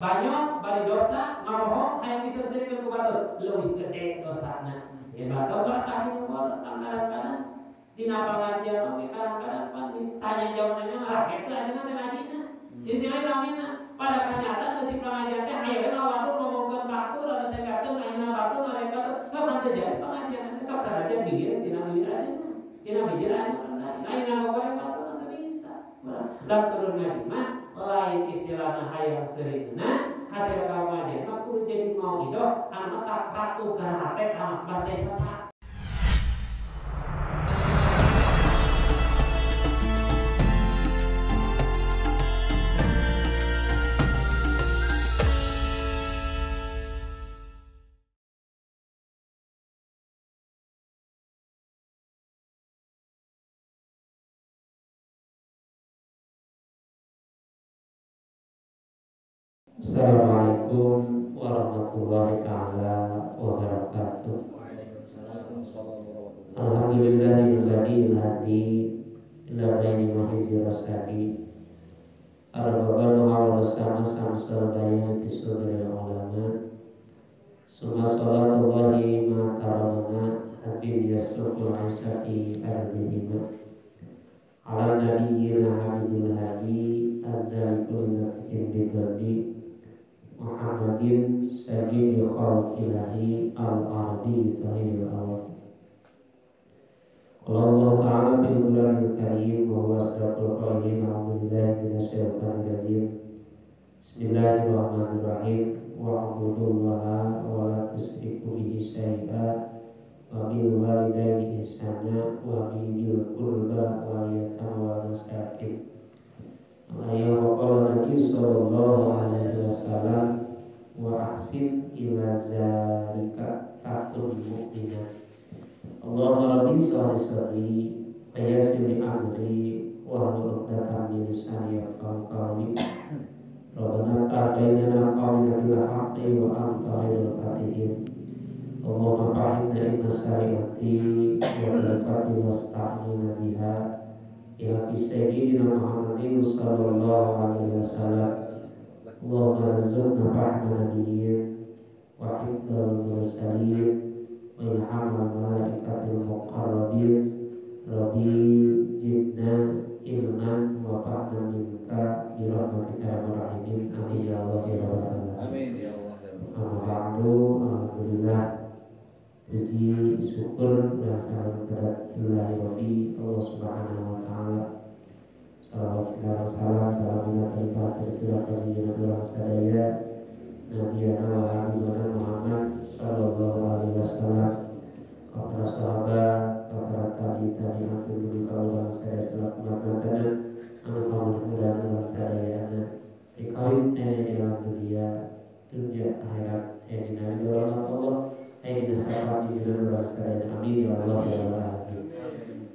Banyak bari dosa ngabohong hayang disebutkeun ku batur leuwih gede dosana. Ya batur berkah di umur kadang-kadang dina pengajian oge kadang-kadang pan ditanya jawabna malah kitu aja mah teh ngajina. Jadi lain namina pada kenyataan geus si pengajian teh hayeuna lawan ngomongkeun batur ada segakeun ayeuna batur mereka batur kapan teh jadi pengajian teh sok sarajan bibir dina bibir aja mah. Dina bibir aja mah ayeuna ngomong batur teh bisa. Dan turun ngaji mah lain istilahna hayang seureuna hasil pengajian mah kudu jadi mau hidup anu tak patuh karate amas baca saca. Assalamualaikum warahmatullahi ta'ala wabarakatuh. Alhamdulillahilladzi hadi ila baini mahizi rasadi arbabal wa sama samsal bayan fi suduril ulama summa salatullahi ma taramana habib yasruful aisati al-bihima ala nabiyyina habibil hadi azzalikul nafikin bidwadi Muhammadin sayyidil khalqillahi al-ardi tahiril awal. Allah ta'ala bil Qur'anil Karim wa huwa asdaqul qailin. A'udzubillahi minasyaitonir rajim. Bismillahirrahmanirrahim. Wa'budullaha wa la tusyriku bihi syai'a wa bil walidaini ihsana wa bil qurba wal yatama wal masakin. Ayat Nabi sallallahu alaihi wasallam wa ahsin ila zalika takun mu'minah. Allahumma rabbi sholli sholli wa yassir li amri wa hlul 'uqdatam min lisani yafqahu qawli. Rabbana ta'alayna qawlana bil haqqi wa anta khairul fatihim. Allahumma fa'inna inna syari'ati wa barakati wasta'inna biha ila sayyidina Muhammadin sallallahu alaihi wasallam. Allahumma rizqna fahma nabiyyin wa hifdzal mursalin wa ilhamal malaikatil muqarrabin. Rabbi jidna ilman wa fahman minka bi rahmatika ya arhamar rahimin. Amin ya Allah ya rabbal alamin. Amin ya Allah ya rabbal. Alhamdulillah, puji syukur dan salam kepada Ilahi Allah Subhanahu wa taala. Salawat salam terlibat tercurah dari Nabi sadaya Nabi wa Habibana Muhammad sallallahu alaihi wasallam, kepada sahabat, kepada tabi'in atul kaula saya selaku makanan anak muda dalam sadaya dikawin di dalam dunia akhirat di nabi Allah di sahabat di dalam sadaya. Amin ya Allah ya Rabbal.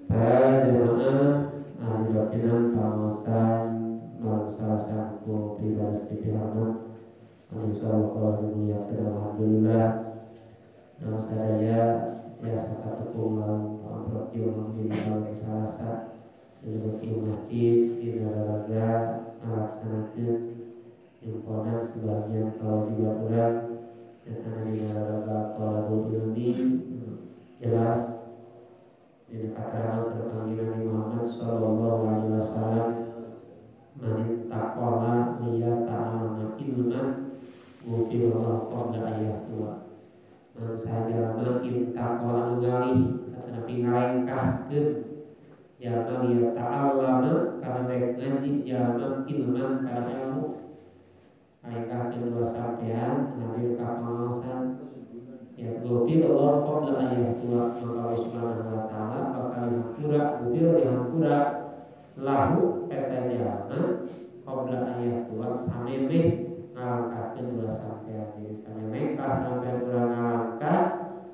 Para jemaah ahli batinan pengawasan malam salah satu pribadi pihaknya insyaallah kalau dimuliakan alhamdulillah. Nama saya biasa kata punggang Pak Yono di Balai Salasa di masjid di Naraga melaksanakan himpunan sebagian kewajiban orang yang di Naraga Tolabul Ilmi jelas di keterangan serta Nabi Muhammad sallallahu alaihi wasallam man taqala liya ta'ala ilman mungkinullah qabla ayatuwa. Man sajama in taqala ngali kata Nabi ngalengkahkeun jalma liya ta'allama kana baik ngaji jalma ilman kana ilmu ngalengkahkeun dua sampean nabi ka pengawasan ya gopi Allah qabla ayatuwa. Maka Allah Subhanahu wa taala bakal hampura butir dihampura lahu eta jalma qabla ayatuwa samemeh ngalangkahkeun dua sampean. Jadi samemeh ka sampean urang ngalangkah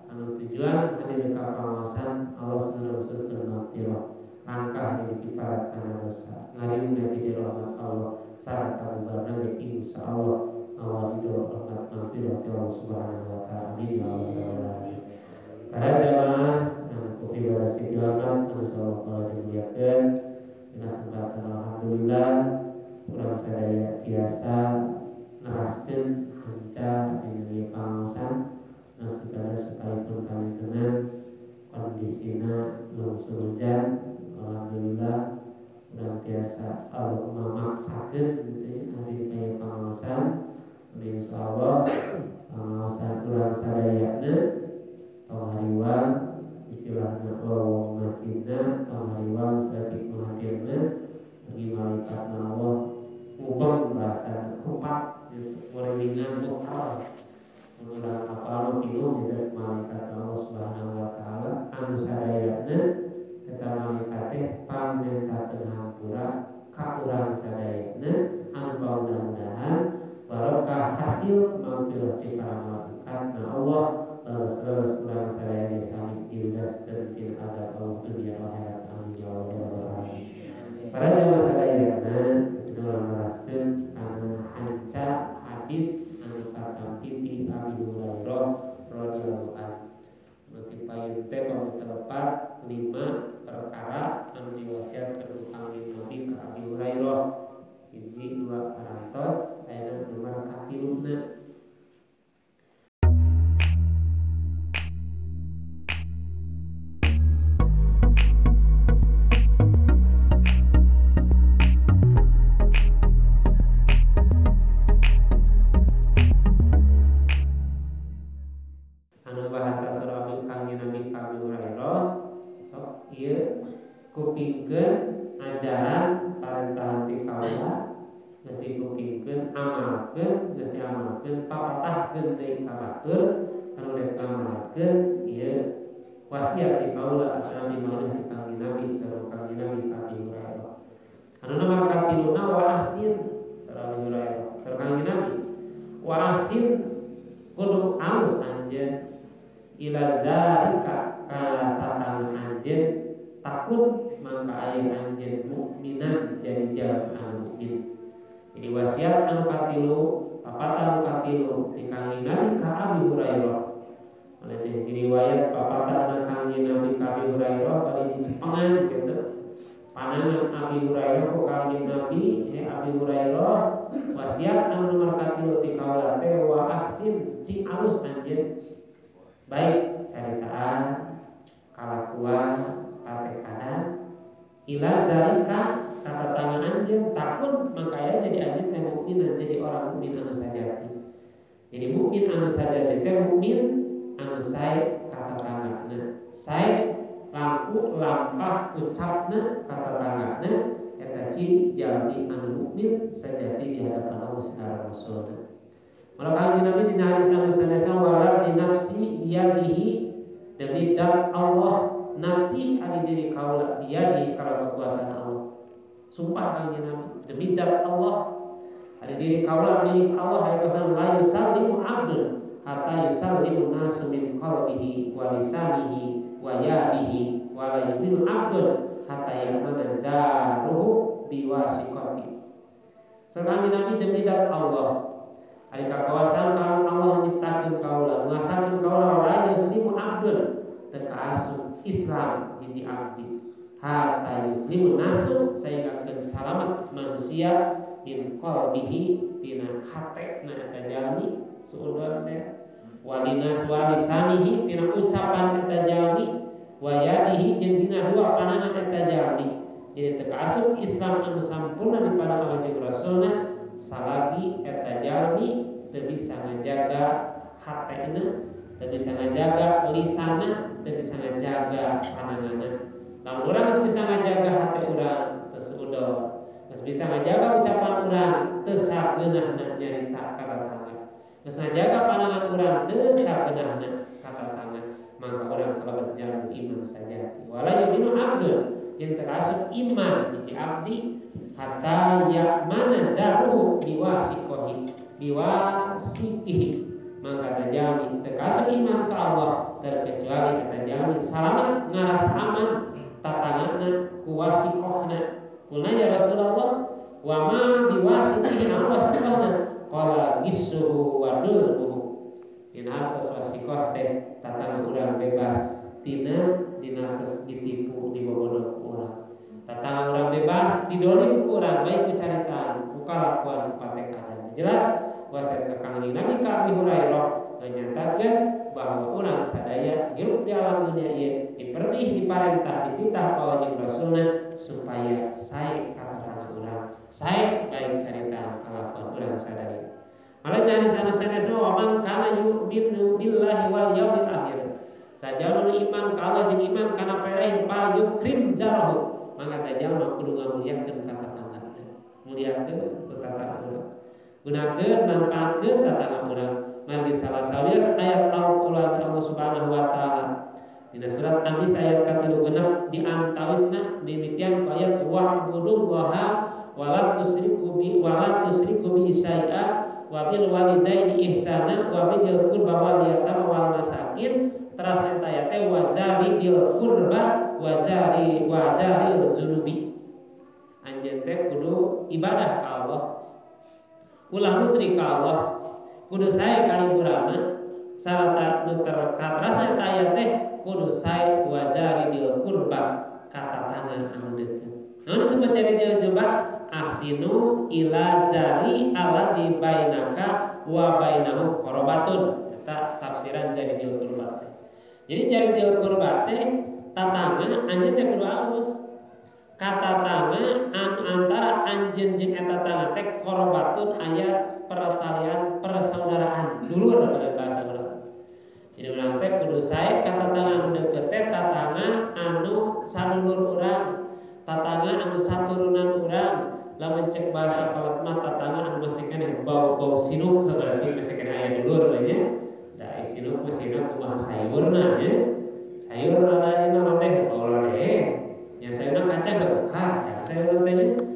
anu tujuan hadir ka pengawasan Allah Subhanahu wa taala langkah dari kifarat kana dosa ngarimna di rahmat Allah sarta mubarna insyaallah Allah ridho rahmat maghfirah Allah Subhanahu wa taala. Amin ya Allah. Para jamaah kopi baras pikiran insyaallah kalau dimuliakan dengan kesempatan alhamdulillah urang sadaya biasa naraskeun jelaskeun hanca dina pangaosan nasibana sekalipun panjenengan kondisina lungsur hujan. Alhamdulillah urang tiasa Allah memaksakeun gitu hari kaya pangaosan. Insyaallah pangaosan urang sadayana tong hariwang istilahna wong masjidna tong hariwang saeutik muhadirna bagi malaikatna Allah mubeng bahasa kupat muringan mukal urang apal pinuh itu malaikat Allah Subhanahu wa taala anu sadayana eta malaikat teh pamentakeun hampura ka urang sadayana anu mudah-mudahan barokah hasil maghfirati para malaikat Allah terus urang sadaya sami diudaskeun tina adab Allah dunia akhirat amin ya rabbal alamin. Para jamaah sadayana urang maraskeun kana hanca hadis anu katampi ti Abi Hurairah radhiyallahu anhu. Berarti payun teh pamitepat 5 perkara anu diwasiatkeun ku Kanjeng Nabi ka Abi Hurairah. Hiji 2 parantos aya nomor katiluna. Anu bahasa surah Kanjeng Nabi ka Abi Hurairah sok ieu kupingkeun ajaran parentahan ti kaula mesti kupingkeun amalkeun mesti amalkeun papatahkeun deui ka batur anu rek ngamalkeun ieu wasiat ti kaula anu dimaksud ti Kanjeng Nabi sareng Kanjeng Nabi ka Abi Hurairah. Anu nomor katiluna wa asin sareng Abi Hurairah sareng Kanjeng Nabi wa asin kudu alus anjeun ila zalika kana tatang anjeun takut mangka aya anjeun mukminan jadi jalan anu mukmin. Jadi wasiat anu katilu papat anu katilu ti Kanjeng Nabi ka Abi Hurairah. Oleh di riwayat papat anu Kanjeng Nabi ka Abi Hurairah bari dicepengan gitu. Panangan Abi Hurairah ku Kanjeng Nabi Abi Hurairah wasiat anu nomor katilu ti kaula teh wa ahsin cing alus anjeun baik caritaan kalakuan patekadan ila zalika kata tangan anjeun takun makanya jadi anjeun teh mukmin jadi orang mukmin anu sajati. Jadi mukmin anu sajati teh mukmin anu sae kata tanganna sae langkung lampah ucapna kata tanganna eta ciri jalmi anu mukmin sajati di hadapan Allah Subhanahu wa taala. Maka Kanjeng Nabi dina hadis anu sanesa wala di nafsi biyadihi demi dat Allah nafsi ari diri kaula biyadi kana kekuasaan Allah. Sumpah Kanjeng Nabi demi dat Allah ari diri kaula milik Allah hayang kasan la yusallimu abdun hatta yusallimu nasu min qalbihi wa lisanihi wa yadihi wa la yu'minu abdun hatta yamana zaruhu biwasiqati. Kanjeng Nabi demi dat Allah ari kakawasan kalau Allah menciptakeun kaula ngasakeun kaula la yuslimu abdun teu kaasup Islam hiji abdi hatta yuslimu nasu sehingga selamat manusia min qalbihi tina hatena eta jalmi suudon teh walinas walisanihi tina ucapan eta jalmi wa yadihi jeung dina dua panangan eta jalmi. Jadi teu kaasup Islam anu sampurna di pada Allah jeung Rasulna salagi eta jalmi teu bisa ngajaga hatena, teu bisa ngajaga lisanna, teu bisa ngajaga pananganna. Lamun urang geus bisa ngajaga hate urang teu suudon, geus bisa ngajaga ucapan urang teu sageunahna nyarita kata tangan, geus ngajaga panangan urang teu sageunahna kata tangan, maka urang kalebet jalmi iman sajati. Wala yu'minu abdun jeung teu asup iman hiji abdi hatta ya'mana zaru biwasitihi maka tajami terkasih iman ke Allah terkecuali tajami salamat ngarasa aman tatanganna kuwasikohna. Kulna ya Rasulullah wa ma biwasitihi awasikohna qala gisuhu wa dulbuhu. Dina atas wasikoh teh tatangan urang bebas tina atas ditipu dibobodoh urang. Tatangan urang bebas didolim ku urang baik ku caritaan ku kalakuan patekadan. Jelas wasit ka Kangjeng Nabi ka Abi Hurairah menyatakan bahwa orang sadaya hidup di alam dunia ieu diperdih diparentah dititah ka Kanjeng Rasulna supaya sae kata urang sae baik carita kalakuan urang sadaya. Malah dari sana sanes wa man kana yu'minu billahi wal yaumil akhir. Sajalna iman ka Allah jeung iman kana pereh pa yukrim zarahu. Maka tajalna kudu ngamuliakeun kata tangga. Muliakeun tatangga urang. Gunakeun manfaatkeun tatangga urang. Mari salah sawias ayat Al-Qur'an Allah Subhanahu wa taala. Dina surat An-Nisa ayat ka-36 di antawisna mimitian ayat wa'budullaha wa la tusyriku bi syai'a wa bil walidaini ihsana wa bil qurba wal yatama wal masakin. Teras ayat teh wazari bil qurba wazari zunubi. Anjeun teh kudu ibadah ka Allah. Ulah musyrik ka Allah. Kudu sae ka ibu rama sarata nu terkatras eta ayat teh kudu sae wazari bil qurba kata tangan anu deukeut. Naon disebut jadi bil qurba? Asinu ila zari alladzi bainaka wa bainahu qarabatun. Eta tafsiran jadi bil qurba. Jadi jadi bil qurba teh tatangga anjeun teh kudu alus. Kata tangga antara anjeun jeung eta tangga teh qarabatun aya pertalian persaudaraan dulu pada bahasa urang. Jadi urang teh kudu sae kata tangga anu deukeut teh tatangga anu sadulur urang, tatangga anu saturunan urang. Lamun cek bahasa kolot mah tatangga anu masih keneh bau-bau sinuk berarti masih keneh aya dulur nya. Da sinuk masihna kumaha sayurna nya. Sayur lain naon teh oleh. Ya sayurna kacang heuh. Sayurna teh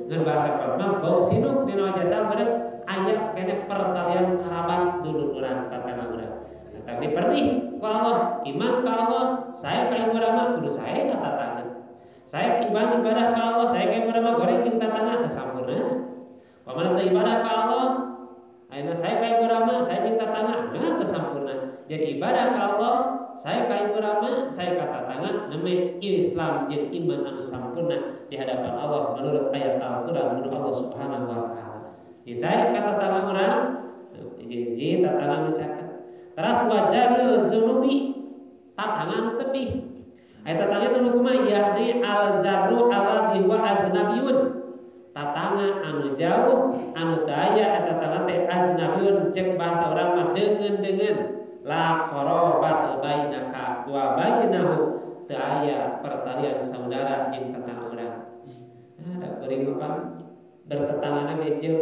ngan bahasa kolot mah bau sinuk dina jasa bener aya keneh pertalian kerabat dulur urang tatangga urang. Eta diperdih ku Allah, iman ka Allah, saya ka ibu rama kudu sae ka tatangga. Saya ibadah ka Allah, saya ka ibu rama goreng jeung tatangga teh sampurna. Pamana teh ibadah ka Allah, ayeuna saya ka ibu rama, saya jeung tatangga teh sampurna. Jadi ibadah ka Allah, saya ka ibu rama, saya ka tatangga neme Islam jeung iman anu sampurna di hadapan Allah menurut ayat Al-Qur'an menurut Allah Subhanahu wa taala. Saya kata tatangga urang, jadi tatangga nu caket. Teras wajaril zunubi tatangga anu tebih. Aya tatangga anu kumaha yakni al-zarru alladhi huwa aznabiyun. Tatangga anu jauh anu teu aya eta tatangga teh aznabiyun cek bahasa urang mah deungeun-deungeun. La qarabat bainaka wa bainahu teu aya pertalian saudara jeung tatangga urang. Ada kuring apa bertetanggana ge jeung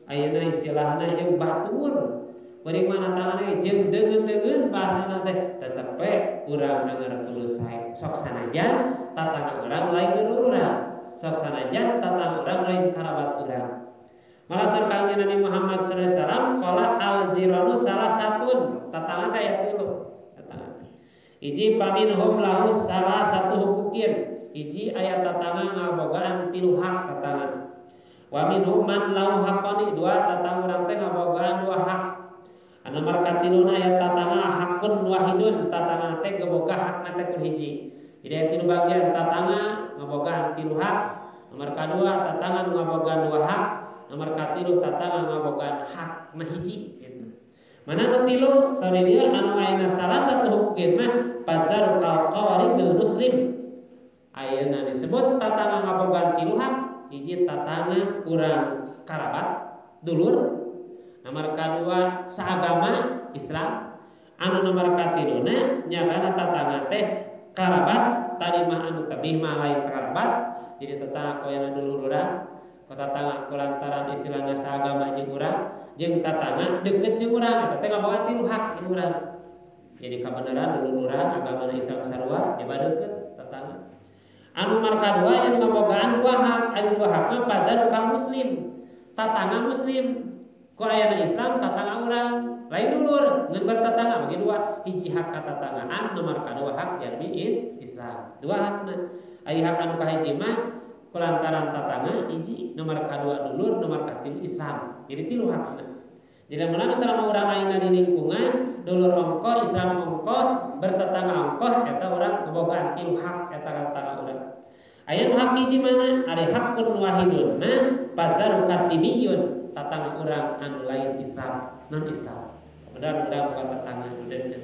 ayeuna istilahna jeung batur. Kuring mana tangana jeung deungeun-deungeun bahasana teh tetep we urang anggar kudu sae. Sok sanajan tatangga urang lain geureuh urang. Sok sanajan tatangga urang lain karabat urang. Malasar Kangjeng Nabi Muhammad sallallahu alaihi wasallam qala al-ziranu salah satun tatangga teh aya 3 tatangga. Hiji paminhum lahu salah satu hukukin. Hiji aya tatangga ngabogaan 3 hak tatangga. Wa minhum man lahu haqqani 2 tatangga urang teh ngabogaan 2 hak. Anu markatiluna aya tatangga hakun wahidun tatangga teh boga hakna teh kun hiji. Jadi aya 3 bagian tatangga ngabogaan 3 hak. Nomor kadua tatangga nu ngabogaan 2 hak. Nomor katilu tatangga ngabogaan hak na hiji gitu. Mana nu tilu saudara anu ayeuna salah satu hukum mah fazar qawarib muslim. Ayeuna disebut tatangga ngabogaan 3 hak. Hiji tatangga urang karabat dulur. Nomor kedua saagama Islam. Anu nomor katiluna nyagana tatangga teh karabat tadi mah anu tebih mah lain karabat. Jadi tatangga koyana dulur urang, ku tatangga kulantaran istilahna saagama jeung urang, jeung tatangga deukeut jeung urang eta teh ngabogaan 3 hak jeung urang. Jadi kabeneran dulur urang agamana Islam sarua nya deukeut tatangga. Anu nomor kadua yang ngabogaan 2 hak, anu 2 hak mah pazan kal muslim. Tatangga muslim. Ku ayana Islam tatangga urang lain dulur ngan bertetangga bagi 2 hiji hak katatanggaan nomor kadua hak jarmi Islam 2 hakna aya hak anu kahiji mah kulantaran tatangga hiji nomor kadua dulur nomor katilu Islam jadi 3 hakna. Jadi mun selama urang ayeuna di lingkungan dulur ongko Islam ongko bertetangga ongko eta urang bogaan 3 hak eta katatangga urang. Aya hak hiji mana? Ari hakun wahidun mah pazaru katibiyun. tatangga urang anu lain Islam non Islam. Kemudian urang bukan tatangga deudeuh.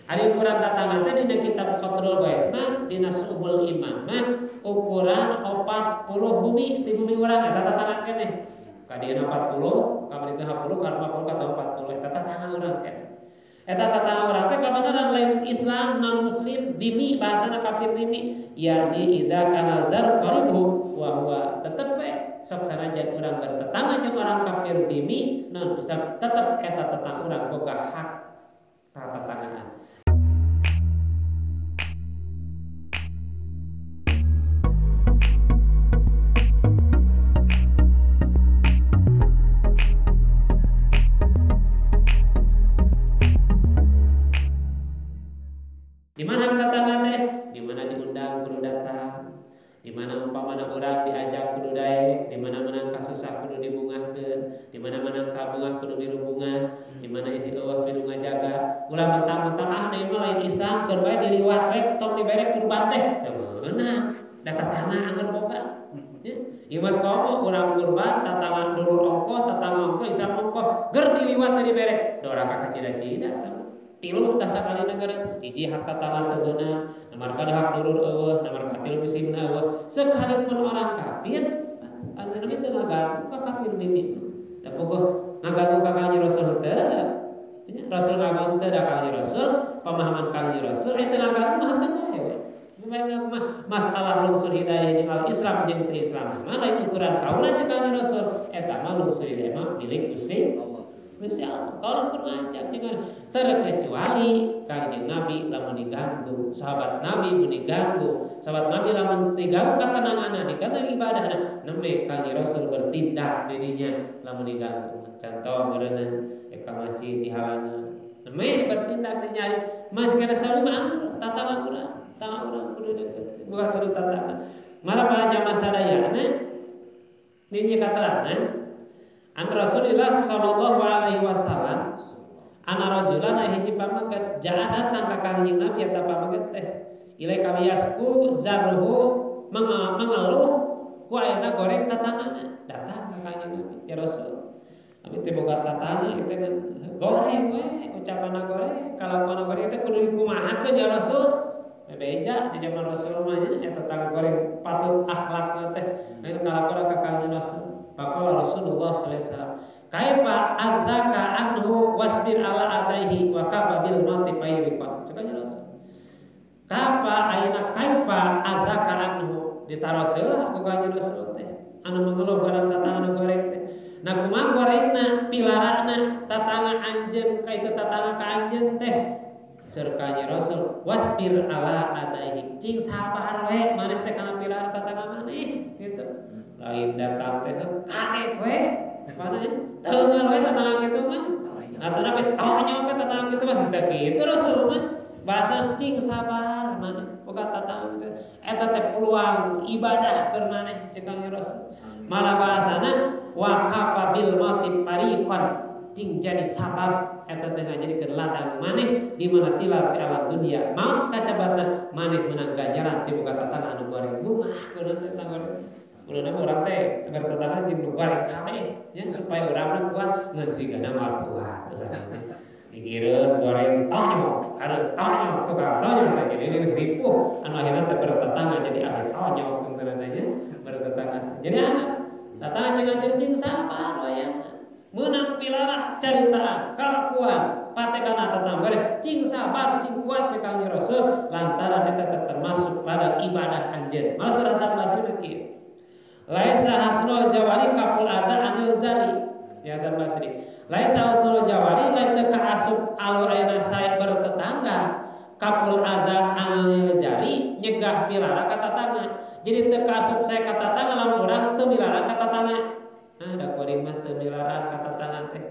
Ari ukuran tatangga teh dina kitab Qatrul Bais mah dina Subul Iman mah ukuran 40 bumi di bumi urang eta tatangga keneh. Ka dieuna 40, ka bari 50, ka 50 ka 40 eta tatangga urang keneh. Eta tatangga urang teh kabeneran lain Islam non muslim dimi bahasana kafir dimi yani idza kana zar qaribu wa huwa tetep we sok sanajan urang bertetangga jeung orang kafir dimi non bisa tetep eta tetangga urang boga hak tatanggaan. Di mana tetangga teh? Di mana diundang kudu datang. Di mana umpamana urang diajak kudu daek, di mana menang kasusah kudu dibungahkeun, di mana menang kabungah kudu milu bunga, di mana isi eueuh kudu ngajaga. Ulah mentang-mentang ah deui mah lain Islam keur bae diliwat we tong diberek kurban teh. Teu meunang. Da tetangga anggar boga. Ieu mah komo urang kurban tatangga dulur ongkoh, tatangga ongkoh Islam ongkoh, ger diliwat teh diberek. Dora ka cida-cida. Tilu tah sakali negara hiji hak tatangga teu beunang, nomor kada hak dulur eueuh, nomor katilu bisi eueuh. Sekalipun orang kafir, anu teh ngaganggu ka kafir mimpi. Da pogoh ngaganggu ka kanjeng Rasul teu. Rasul ngaganggu teu da kanjeng Rasul, pemahaman kanjeng Rasul eta ngaganggu mah teu bae. Masalah lungsur hidayah jeung al-Islam jeung teu Islam. Mah lain ukuran kaula cek kanjeng Rasul, eta mah lungsur hidayah mah milik Gusti Allah. Gusti Allah. Kalau pun ngajak jangan terkecuali kanjeng Nabi lamun diganggu, sahabat Nabi mun diganggu, sahabat Nabi lamun diganggu katenanganna dikata ibadahna, nembe kanjeng Rasul bertindak dirinya lamun diganggu. Contoh meureunna ka masjid dihalangan. Nembe bertindak dinyari, masih kana salim mah tatangga urang kudu deukeut. Bukan kudu tatangga. Malah para jamaah sadayana dinya katerangan an Rasulullah sallallahu alaihi wasallam ana rajulan hiji pamaget jaa datang ka kanjeng Nabi eta pamaget teh ilai kami yasku zarhu mengeluh ku ayeuna goreng tatanganna datang ka kanjeng Nabi ya Rasul kami teh boga tatangga itu kan goreng we ucapanna goreng kalakuan goreng teh kudu dikumahakeun ya Rasul bebeja di zaman Rasul mah eta tatangga goreng patut akhlakna teh itu kalakuan ka kanjeng Rasul. Faqala Rasulullah sallallahu alaihi wasallam, "Kaifa adzaka anhu wasbir ala adaihi wa kafa bil mauti fayrifa." Cekanya Rasul. Kaifa adzaka anhu ditaroseula ku kanjeng Rasul teh. Anu mengeluh barang tatangga goreng teh. Nah kumaha gorengna pilarana tatangga anjeun ka itu tatangga ka anjeun teh. Sur kanjeng Rasul, "Wasbir ala adaihi." Cing sabar we maneh teh kana pilarana tatangga maneh gitu. Lain datang teh kade we mana teungeul we tatangga kitu mah atana we tonyo ke tatangga kitu mah teu kitu Rasul mah bahasa cing sabar maneh boga tatangga kitu eta teh peluang ibadah keur maneh cek kanjeng Rasul malah bahasana wa kafa bil mauti fariqan cing jadi sabab eta teh ngajadikeun ladang maneh di mana tilar di alam dunia maut kacabata maneh menang ganjaran ti boga tatangga anu goreng bunga kudu teh goreng. Uluna urang teh tegar tetangga jeung nu goreng kabeh nya supaya urang kuat ngan sigana mah kuat. Digireun goreng tonyo, ada tonyo tukang tonyo teh jadi ripuh anu akhirna teh bertetangga jadi ahli tonyo kunteuna teh nya bertetangga. Jadi anak tatangga cing sabar wayahna. Meunang pilara caritaan kalakuan patekana tatangga goreng cing sabar cing kuat cek kanjeng Rasul lantaran eta termasuk ladang ibadah anjeun. Malah surah Al-Basri kieu. Laisa hasnul jawari kapul ada anil zari ya Hasan Basri. Laisa hasnul jawari lain teu kaasup alur ayeuna sae bertetangga kapul ada anil jari nyegah pilara ka tatangga. Jadi teu kaasup sae ka tatangga lamun urang teu milara ka tatangga. Nah da kuring mah teu milara ka tatangga teh.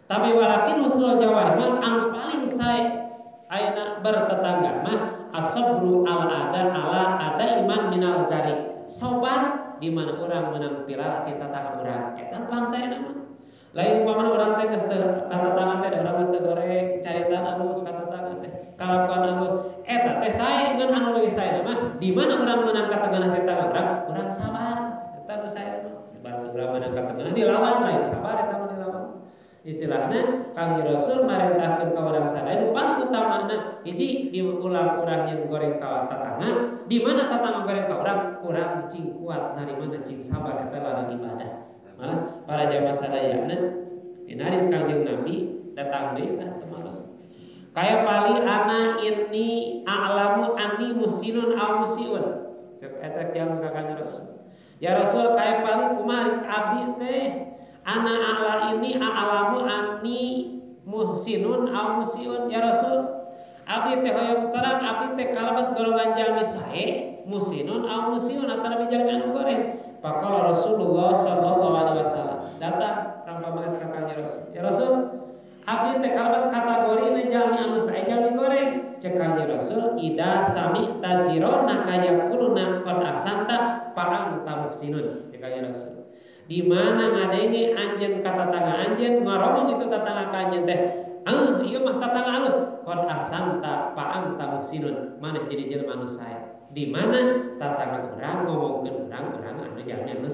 Tapi walakin husnul jawari mah anu paling sae ayeuna bertetangga mah asabru al ada ala ada iman minal zari. Sobat di mana orang menang pilar ti tatangga urang eta bangsa nama lain umpamana urang teh geus teu tatangga teh urang geus teu goreng caritaan alus ka tatangga teh kalakuan alus eta teh sae ngeun anu leuwih sae mah di mana urang menang ka tengah tetangga urang sabar eta nu sae bantu urang menang ka tengah dilawan lain sabar eta Istilahna Kangjeng Rasul marentahkeun ka urang sadaya nu paling utamana hiji diulang urang yang goreng ka tatangga, di mana tatangga goreng ka urang cing kuat narimana cing sabar eta lalaki ibadah. Malah para jamaah sadayana dinaris Kangjeng Nabi datang deui ka temalos. Kaya pali ana ini a'lamu anni musinun aw musiun. Eta kiam ka Kangjeng Rasul. Ya Rasul kaya pali kumaha abdi teh ana a'la ini a'lamu anni musinun aw musiun. Ya Rasul abdi teh hoyong terang abdi teh kalabat golongan jalmi sae musinun aw musiun atau jalmi anu goreng. Faqala Rasulullah sallallahu alaihi wasallam datang rangka banget ka Kangjeng Rasul. Ya Rasul abdi teh kalabat kategori na jalmi anu sae jalmi goreng. Cek Kangjeng Rasul ida sami tajirona kayakuluna qad ahsanta fa'am tamusinun. Cek Kangjeng Rasul di mana ngadenge anjeun ka tatangga anjeun ngorong itu tatangga ka anjeun teh ieu mah tatangga alus qad ahsanta fa'am tamusinun maneh jadi jelema anu sae. Di mana tatangga urang ngomongkeun urang anu jalmi anu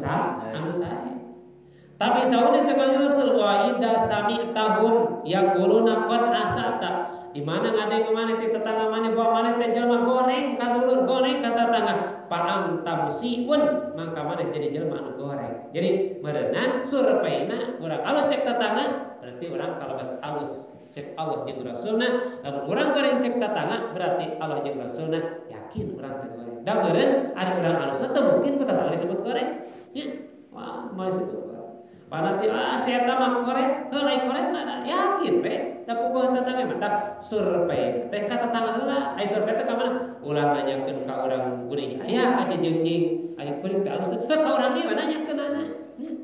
sae. Tapi saune cek Kangjeng Rasul wa idza sami'tahum yaquluna qad asata. Di mana ngadeng maneh ti tetangga maneh bawa maneh teh jelema goreng ka dulur goreng ka tatangga pa'am tamusiun mangka maneh jadi jelema anu goreng. Jadi meureunan surpaina urang alus cek tetangga berarti urang kalabat alus cek Allah jeung Rasulna. Lamun urang goreng cek tetangga berarti Allah jeung Rasulna yakin urang teh goreng. Da meureun ada urang alus teh mungkin ku tetangga disebut goreng. Nya wah mau disebut goreng. Panati saya tamak korek, helai korek mana yakin be, dapat buah tetangga mantap survei, teh kata tetangga heula, ai survei teh ka mana? Ulah nanyakeun ka urang kuring, aya aja jeung ai kuring teh alus teh ka urang dieu nanyakeun ana,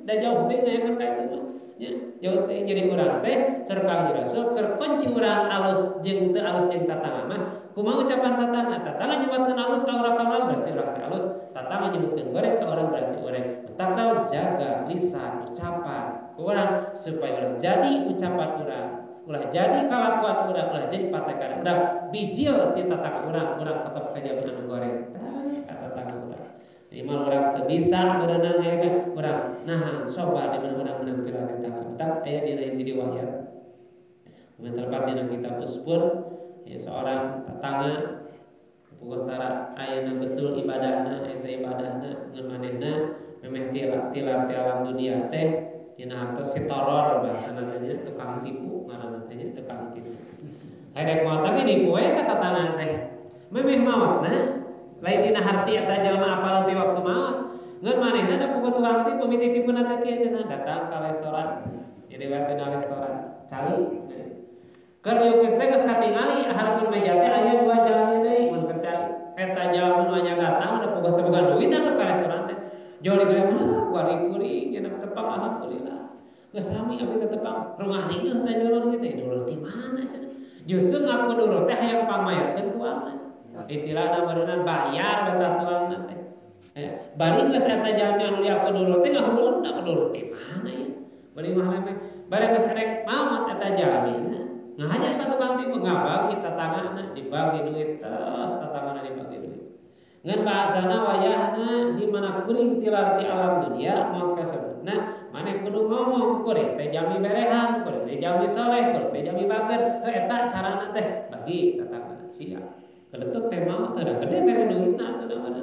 da jauh teh nanyakeun ka itu mah, nya jauh teh jadi urang teh sareng Kangjeng Rasul keur kunci urang alus jeung teu alus jeung tatangga mah, kumaha ucapan tatangga nyebutkeun alus ka urang kamal berarti urang teh alus, tatangga nyebutkeun goreng ka urang berarti goreng. Takal jaga lisan ucapan orang supaya ulah jadi ucapan orang, ulah jadi kalakuan orang, ulah jadi patekan orang, bijil ti tatangga orang tetep kajabi anu goreng kata tatangga orang. Jadi mal orang teu bisa berenang aya kan urang nahan soba di mana urang menang tetangga. Tetap aya dina hiji riwayat. Terdapat dina kitab Usbun ya seorang tetangga pukutara ayeuna betul ibadahna asa ibadahna ngeun manehna memeh tilar ti alam dunia teh dina hartos sitoror bahasana teh tukang tipu ngaranna teh tukang tipu. Haidek moal tapi nipu we ka tatangga teh. Memeh maotna lain dina harti eta jalma apal ti waktu maot. Ngeun manehna da puguh tukang tipu miti tipuna teh kieu cenah datang ka restoran. Jadi waktu na restoran cali. Keur diukir teh geus katingali hareupeun meja teh aya 2 jalmi deui mun keur cali. Eta jalma nu anya datang da puguh teh boga duit asup ka restoran teh. Joli kaya mana wari kuring cenah tepang alhamdulillah. Geus sami abdi teh tepang rungah rieuh teh jalma kitu dulur ti mana cenah. Justru ngaku dulur teh hayang pamerkeun tuangna. Istilahna beuneunan bayar beta tuangna teh. Bari geus eta jalmi anu diaku dulur teh ngahubulkeun da dulur ti mana ya. Bari mah lemeh. Bari geus rek maot eta jalmina. Ngahajar ka tukang tipu ngabagi tatanggana dibagi duit terus tatanggana dibagi duit. Ngan bahasana wayahna di mana kuring tilar ti alam dunia maut kasebutna maneh kudu ngomong kuring teh jami berehan kuring teh jami saleh kuring teh jami bager eta carana teh bagi tatanggana sia keletuk teh maut teh da gede mere duitna atuh da mana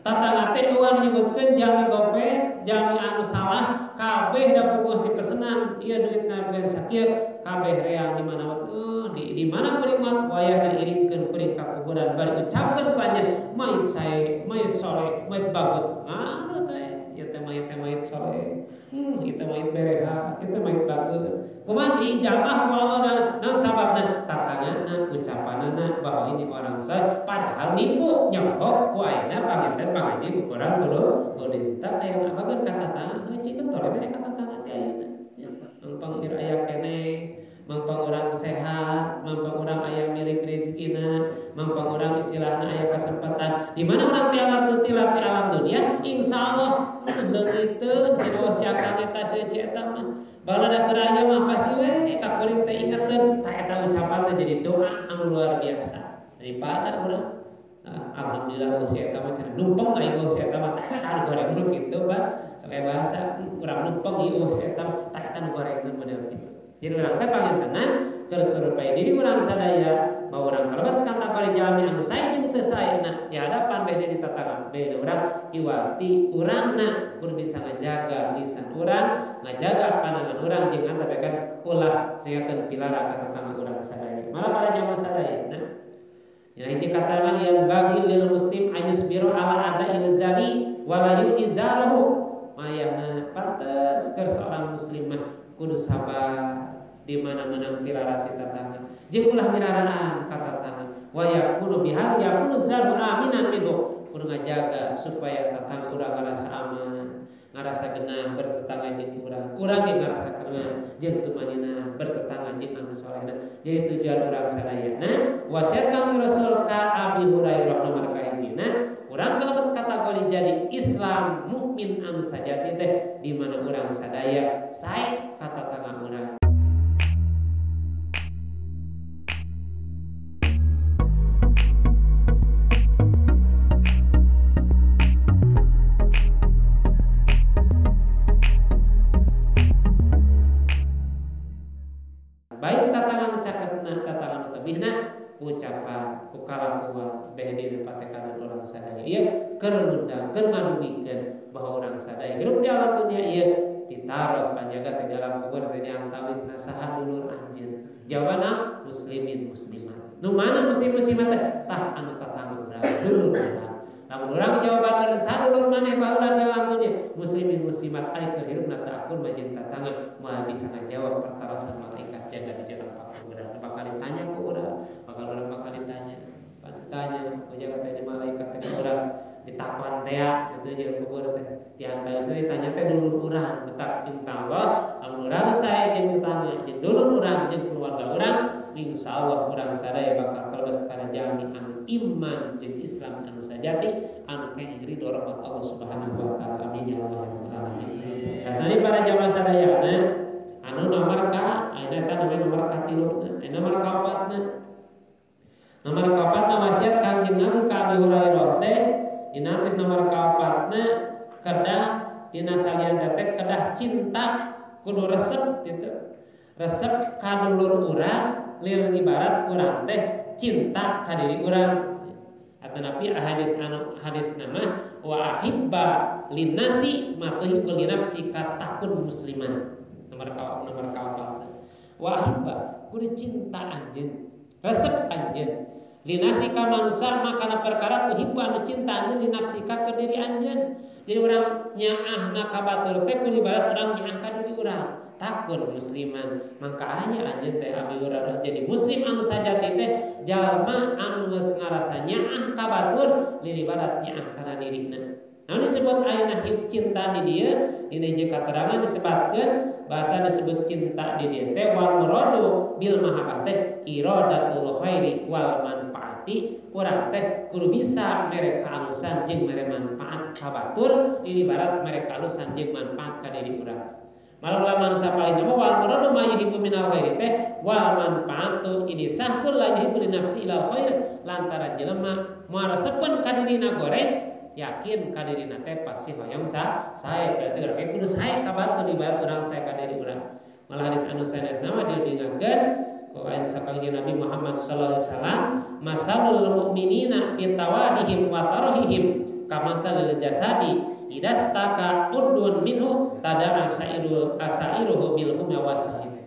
tatangga teh eueuh nyebutkeun jami gopet jami anu salah kabeh da pupus dipesenan ieu duitna bener sakieu kabeh reang di mana di mana kuring mat wayahna iringkeun kuring ka kuburan bari ucapkeun ku anjeun mayit sae mayit saleh mayit bagus anu teh ieu teh mayit saleh ieu mayit bereha ieu mayit bagus kumaha dijamah ku Allah dan sababna tatanggana ucapanana bahwa ini orang saleh padahal nipu nyogok ku ayeuna panginten pangaji ukuran kudu ditak aya ngabageun ka tatangga heucikeun tole mere ka tatangga ti ayeuna mangpang ieu aya keneh mangpang urang sehat, mangpang urang aya milik rezekina, mangpang urang istilahna aya kasempatan. Di mana urang tilar ti alam dunia, insyaallah leungiteun dina wasiatan eta seueuh eta mah. Balada keur aya mah pasti we ka kuring teh ingeteun ta eta ucapan teh jadi doa anu luar biasa. Daripada urang alhamdulillah wasiat eta mah cenah numpang aing wasiat eta mah tah goreng kitu Pak. Sok bahasa urang numpang ieu wasiat eta tah eta nu goreng bener kitu. Jadi urang teh pangintenan keur surupaya diri urang sadaya bahwa urang kalebat kata bari jalmi anu sae jeung teu saena di hadapan beda di tatangga beda urang iwati urangna kudu bisa ngajaga lisan urang, ngajaga pandangan urang jeung antapekan ulah sigakeun pilara ka tatangga urang sadaya. Malah para jamaah sadaya nah. Ya hiji kata yang bagi lil muslim ayusbiru ala ada'il zali wala yu'izarahu. Mayana pantes keur seorang muslimah kudu sabar di mana-mana pilarati tatangga jeung ulah miraraan ka tatangga wa yakunu bihal yakunu zaru aminan minhu kudu ngajaga supaya tatangga urang ngarasa aman ngarasa genah bertetangga jeung urang ge ngarasa genah jeung tumanina bertetangga jeung anu salehna. Jadi tujuan urang sadayana wasiat kang Rasul ka Abi Hurairah nomor kahijina urang kalebet kategori jadi Islam mukmin anu sajati teh di mana urang sadaya sae ka tatangga urang. Baik tatangan caketna tatangan tebihna ucapan kukalakuan behdi patekanan orang sadaya ieu keur ngundang keur ngadugikeun bahwa orang sadaya hirup di alam dunia ieu ditaros panjaga di dalam kubur teh diantawisna saha dulur anjeun. Jawabanna muslimin muslimat. Nu mana muslim muslimat teh tah anu tatangga urang dulur urang. Lamun urang jawaban sadulur maneh baheula di alam dunia muslimin muslimat ari keur hirupna teu akun majeng tatangga moal bisa ngajawab pertarasan malaikat jaga di jalan pakubur. Bakal ditanya ku urang, bakal ditanya. Ditanya jaga teh malaikat teh urang ditakon teh itu jalan kubur teh diantawisna ditanya teh dulur urang betak insyaallah lamun urang sae jeung tetangga jeung dulur urang jeung keluarga urang insyaallah urang sadaya bakal kalebet kana jalmi anu iman jeung Islam anu sajati anu kenging ridho rahmat Allah Subhanahu wa taala. Amin ya rabbal alamin. Kasani para jamaah sadayana anu nomor ka aya eta nomor ka 3 nomor ka 4 nomor ka 4 wasiat Kangjeng Nabi ka Abi Hurairah teh dina tes nomor ka 4 kedah dina salian teh kedah cinta kudu resep gitu resep ka dulur urang lir ibarat urang teh cinta ka diri urang atanapi hadis anu hadis nama wa ahibba linnasi ma tuhibbu li nafsi ka takun musliman nomor ka 4 wa ahibba kudu cinta anjeun resep anjeun linasi ka manusia makana perkara tuhibbu anu cinta anjeun li nafsi ka ke diri anjeun. Jadi urang nyaahna ka batur teh kudu ibarat urang nyaah ka diri urang takun musliman mangka aya anjeun teh Abi Hurairah jadi muslim anu sajati teh jalma anu geus ngarasa nyaah ka batur li ibarat nyaah kana dirina. Namun disebut ayeuna cinta di dia ini jeung katerangan disebutkeun bahasa disebut cinta di dia teh wal muradu bil mahabbah teh iradatul khairi wal manfaati urang teh kudu bisa mere kaalusan jeung mere manfaat ka batur ini ibarat mere kaalusan jeung manfaat ka diri urang. Malah ulama sapalih nama wal muradu ma yuhibbu minal khairi teh wal manfaatu ini sahsul la yuhibbu li nafsi ilal khair lantaran jelema moal resepeun ka dirina goreng yakin ka dirina teh pasti hoyong sae berarti urang kudu sae ka batur ibarat urang sae ka diri urang. Malah hadis anu sanes nama diingatkeun ku aya sakangjeng Nabi Muhammad sallallahu alaihi wasallam masalul mu'minina fi tawadihim wa tarahihim kamasalil jasadi idastaka udun minhu tada'a asairuhu bil humma wasahib.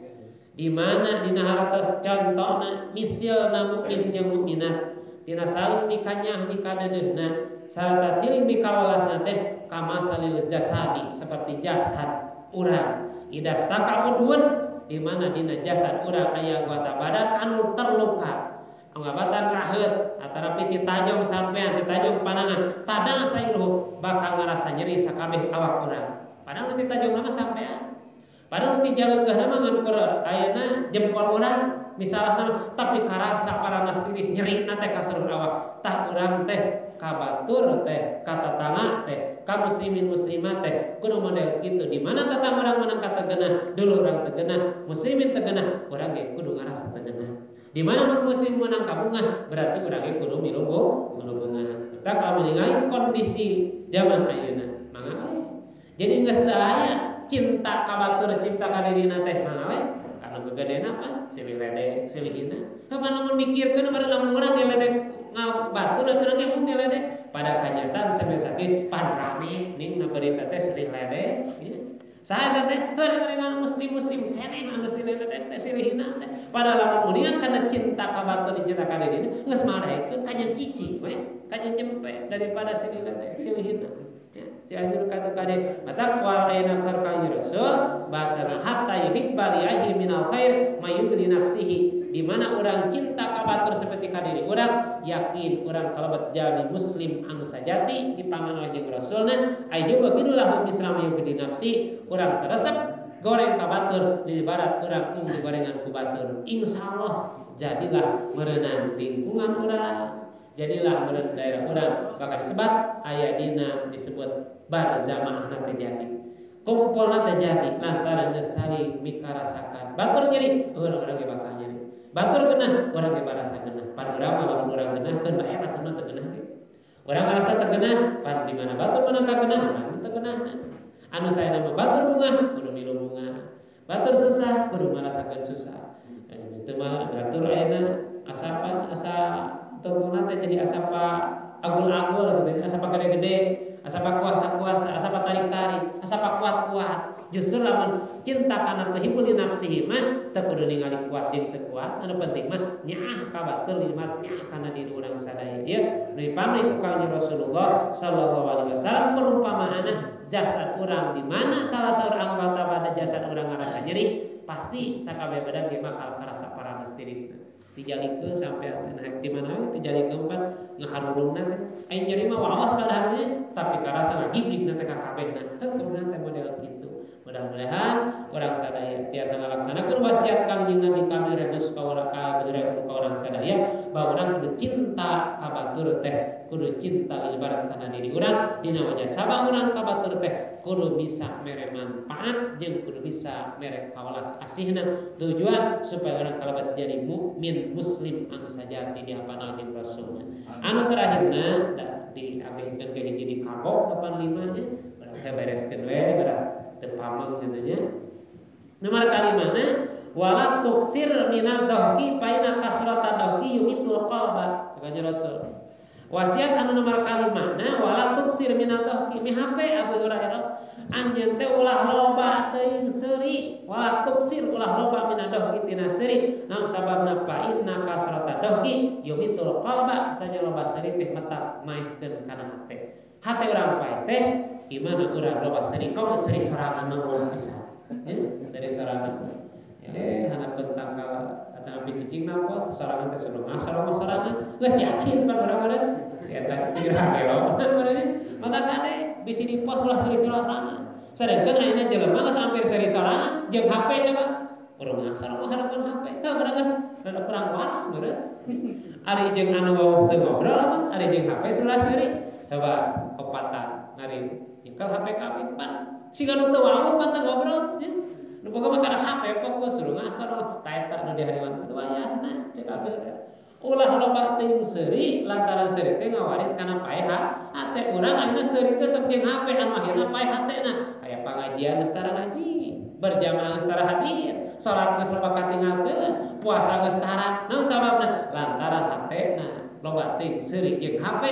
Di mana dina hartos contohna misilna mukmin jeung mukminat tina saling mikanyah mikadedeuna sarta cilik mikawalasna teh kamasalil jasadi seperti jasad urang idastaka udun di mana dina jasad urang aya anggota badan anu terluka anggabatan raheut antara piti tajong sampean ditajong panangan tada'a asairuhu bakal ngarasa nyeri sakabeh awak urang padahal piti tajong nama sampean padahal ti jaleugeuh nama ngan ayeuna jempol urang misalnya tapi karasa para nastiris nyeri nate ka seluruh awak tak urang teh ka batur teh ka tatangga teh ka muslimin muslimat teh kudu model kitu di mana tatangga urang menang ka tegeunah dulu urang tegeunah muslimin tegeunah urang ge kudu ngarasa tegeunah di mana muslim menang ka bungah berarti urang ge kudu milugo bunga tak lamun ningali kondisi zaman ayeuna mangga jadi geus teu aya cinta ka batur cinta ka dirina teh mangga we kana anu gegedean apa silih ledek silih hina kapan namun mikirkeun bari lamun urang diledek ngabatur atuh ge mung diledek pada kajatan sampai sakit pan rame ning na berita teh silih ledek ya. Saha teh keur muslim keneh anu silih ledek teh silih hina teh pada lamun uningan kana cinta ka batur cinta ka diri geus madaekeun kajen cici we kajen jempe daripada silih ledek silih hina si anjur kata kade matak wal aina karkanya rasul bahasana hatta yuhibba li ahli minal khair mayubli nafsihi di mana orang cinta ka batur seperti ka diri orang yakin orang kalabat jadi muslim anu sajati dipangan oleh jeung rasulna ayyuba kidulah mislam yubli nafsi orang teresep goreng ka batur di barat orang mung digorengan ku batur insyaallah jadilah merenang lingkungan orang jadilah meureun daerah urang bakal disebat aya dina disebut barzamaah terjadi kumpulna terjadi lantaran geus saling mikarasakan batur jadi urang ge bakal jadi batur geunah urang ge barasa geunah pan urang lamun urang geunahkeun bae baturna teu geunah ge urang ngarasa teu geunah pan di mana batur meunang ka geunah urang teu geunahna anu saena mah batur bunga kudu milu bunga batur susah kudu marasakeun susah itu mah batur ayeuna asapan asa tentunya teh jadi asapa agul-agul gitu, asapa gede-gede, asapa kuasa-kuasa, asapa tarik-tarik, asapa kuat-kuat. Justru lamun cinta kana teh hibul nafsihi mah teu kudu ningali kuat jeung teu kuat, anu penting mah nyaah ka batur nyaah kana diri urang sadaya. Ieu dipamri ku kanjeng Rasulullah sallallahu alaihi wasallam perumpamaana jasad urang di mana salah seorang anggota pada jasad urang ngarasa nyeri, pasti sakabeh badan ge bakal karasa paranes tirisna. Dijalikeun sampai naik di mana dijalikeun pan ngaharurungna teh aya nyeri mah wawas padahalnya tapi karasa ngagibligna teh ka kabehna teu kumaha teh model kitu mudah-mudahan urang sadaya tiasa ngalaksanakeun wasiat Kangjeng Nabi kami reus ka urang ka urang sadaya bahwa urang kudu cinta ka batur teh kudu cinta libarat kana diri urang dina wajah sabang urang ka batur teh kudu bisa mere manfaat jeung kudu bisa mere kawalas asihna tujuan supaya urang kalabat jadi mukmin muslim anu sajati di hadapan jeung Rasulna anu terakhirna diabehkeun ke hiji di kabok depan 5 nya urang bereskeun we bara teu pameng kitu nya nomor kalimana wala tuksir minal dhaqi paina kasrata dhaqi yumitul qalba sakanya Rasul wasiat anu nomor kalimana wala tuksir minal dhaqi mi hape Abu Hurairah anjeun teh ulah loba teuing seuri wala tuksir ulah loba minal dhaqi tina seuri naon sababna fa inna kasrata dhaqi yumitul qalba saja loba seuri teh mata maehkeun kana hate urang pae teh gimana urang loba seuri kau seuri sorangan mah bisa seuri sorangan hanapeun tangkal atau api cicing napos sorangan teh sorangan geus yakin pan urang-urang si eta tira gelo urang mata kade bisi di pos ulah seuri sorangan sedangkan ayeuna jelema geus hampir seuri sorangan jeung HP coba urang sorangan harapan HP teu urang geus rada kurang waras beureun ari jeung anu wawuh teu ngobrol mah ari jeung HP sulah seuri coba opatan ngari nyekel HP kabeh pan siga nu teu wawuh pan teu ngobrol nu pokona kana HP fokus suruh ngasor ta eta nu di hariwan teu wayahna cek abeur ulah loba teuing seuri lantaran seuri teh ngawaris kana paeha hate urang ayeuna seuri teh sok jeung HP anu akhirna paeh hatena aya pangajian geus tara ngaji berjamaah geus tara hadir salat geus loba katinggalkeun puasa geus tara naon sababna lantaran hatena loba teuing seuri jeung HP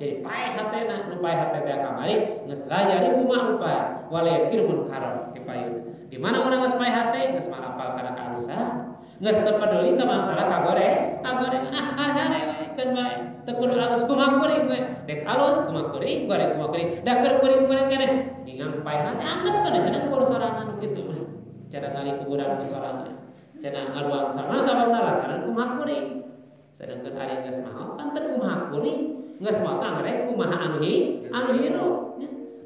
jadi paeh hatena nu paeh hate teh kamari geus lajari kumaha rupa walakin munkar dipayun di mana orang geus paeh hate geus malapal kana kaanusan geus teu peduli ka masalah kagoreng hari-hari we keun bae teu kudu alus kumaha kuring we dek alus kumaha kuring goreng kumaha kuring da keur kuring-kuring keneh ingang paehna teh antep kana cenah kudu sorangan kitu cara ngali kuburan ku sorangan cenah ngaruang sarana sababna lantaran kumaha kuring sedangkeun ari geus maot pan teu kumaha kuring geus maot ngarek kumaha anu hirup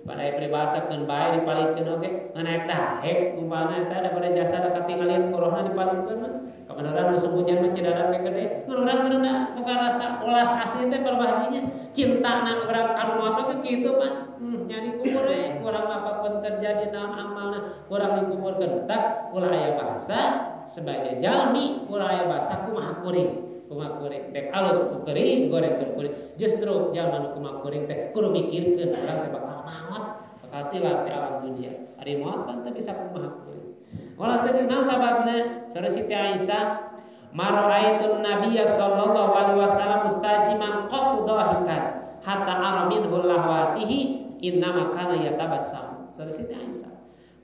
pada peribahasakeun bae dipalingkeun oge nganaek dahek umpana eta daripada jasa da katingalieun kurohna dipalingkeun mah kabeneran musim hujan mah cidadan ge gede urang beunna boga rasa ulas asli teh perbahadinya cintana urang kanu moto ge kitu mah nyari kubur we urang apapun terjadi naon amalna urang dikuburkeun tak ulah aya bahasa sebagai jalmi ulah aya bahasa kumaha kuring dek alus kuring goreng kuring justru jalma nu kumaha kuring teh kudu mikirkeun urang teh bakal maot bakal tilar ti alam dunia ari maot pan teh bisa kumaha kuring Wala sedih naon sababna? Saur Siti Aisyah, mara'aitun nabiyya sallallahu alaihi wasallam mustajiman qattu dahikan hatta ara minhu lahwatihi innama kana yatabassam. Saur Siti Aisyah,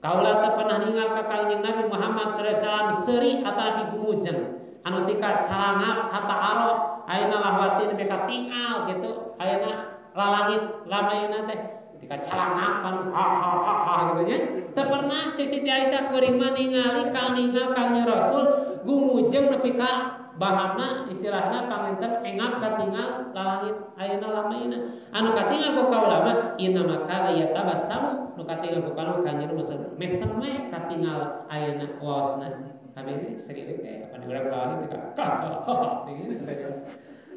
kaula teu pernah ningal ka Kangjeng Nabi Muhammad sallallahu alaihi wasallam seuri atapi gumujeng anu tika calangap hatta ara ayeuna lahwati nepi ka tingal kitu ayeuna lalangit lamayna teh tika calangapan ha gitu nya. Teu pernah cek Siti Aisyah kuring mah ningali ningal Kangjeng Rasul gumujeng nepi ka bahanna istilahna panginten engap katingal lalangit ayeuna lamayna. Anu katingal ku kaula mah inna maka yatabassam nu katingal ku kaula Kangjeng Rasul mesem we katingal ayeuna waosna. Kami sering teh apa di urang lawan teh ka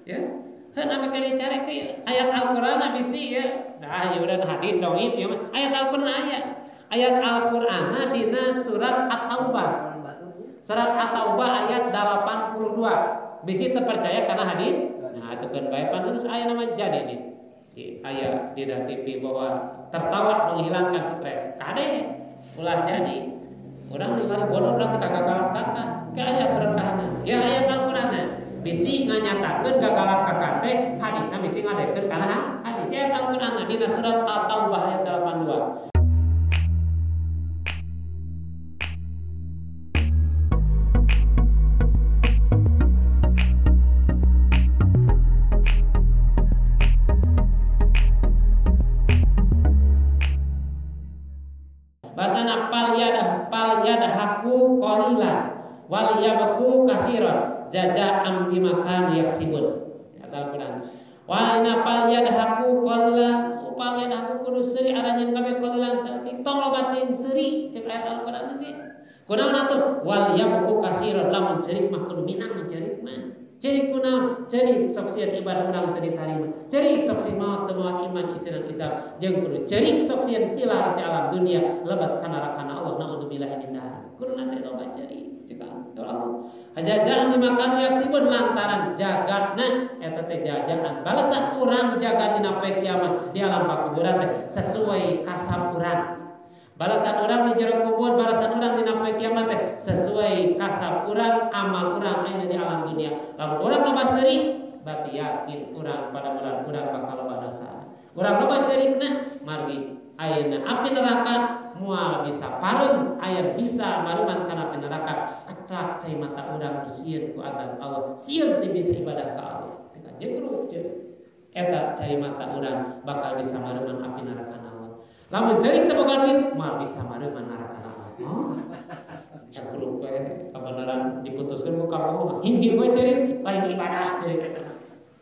ya. Kan ame kali cari ke ayat Al-Qur'an bisi ya. Nah, ya udah hadis dong itu ya. Ayat Al-Qur'an aya. Ayat Al-Qur'an dina surat At-Taubah. Surat At-Taubah ayat 82. Bisi terpercaya karena hadis. Nah, atukeun bae panterus aya nama jadi nih. Aya di TV bahwa tertawa menghilangkan stres. Kade ulah jadi. Urang ningali bodoh urang teh kagak galak-galak. Ke ayat berkahna. Ya ayat Al-Qur'an bisi nganyatakeun gagalak teh hadisna bisi ngadekeun kana hadis ayat Al-Qur'an dina surat At-Taubah ayat 82. Basana pal yadah haku qalila wal yabku kasiran jaza'an bima kan yaksibun. Kata Al-Qur'an. Wa inna pal yadahaku qalila upal yadahaku kudu seuri aranjeun kabeh qalilan saeutik tong lobatin seuri cek ayat Al-Qur'an ge. Kunaon atuh wal yabku kasiran lamun cerik mah kudu minang mencerik mah. Cerik kunaon? Cerik sok sieun ibadah urang teu ditarima. Cerik sok sieun maot teu maot iman Islam jeung kudu cerik sok sieun tilar ti alam dunia lebat ka neraka Allah naudzubillahi min dzalik. Kudu nanti loba cerik cek Allah. Hajajaan dimakan yaksibun lantaran jagatna eta teh jagaan balasan urang jaga dina poe kiamat di alam pakuburan teh sesuai kasab urang. Balasan urang di jero kubur, balasan urang dina poe kiamat teh sesuai kasab urang, amal urang aya di alam dunia. Lamun urang loba seuri, berarti yakin urang pada urang bakal loba dosa. Urang loba ceurigna margi ayeuna api neraka moal bisa parem aya bisa mareman kana api neraka keclak cai mata urang sieun ku azab Allah sieun teu bisa ibadah ka Allah teh jegruk ceuk eta cai mata urang bakal bisa mareman api neraka Allah lamun ceurik teu boga duit moal bisa mareman neraka Allah jegruk we kabenaran diputuskeun ku kamu hiji we ceurik lain ibadah ceurik eta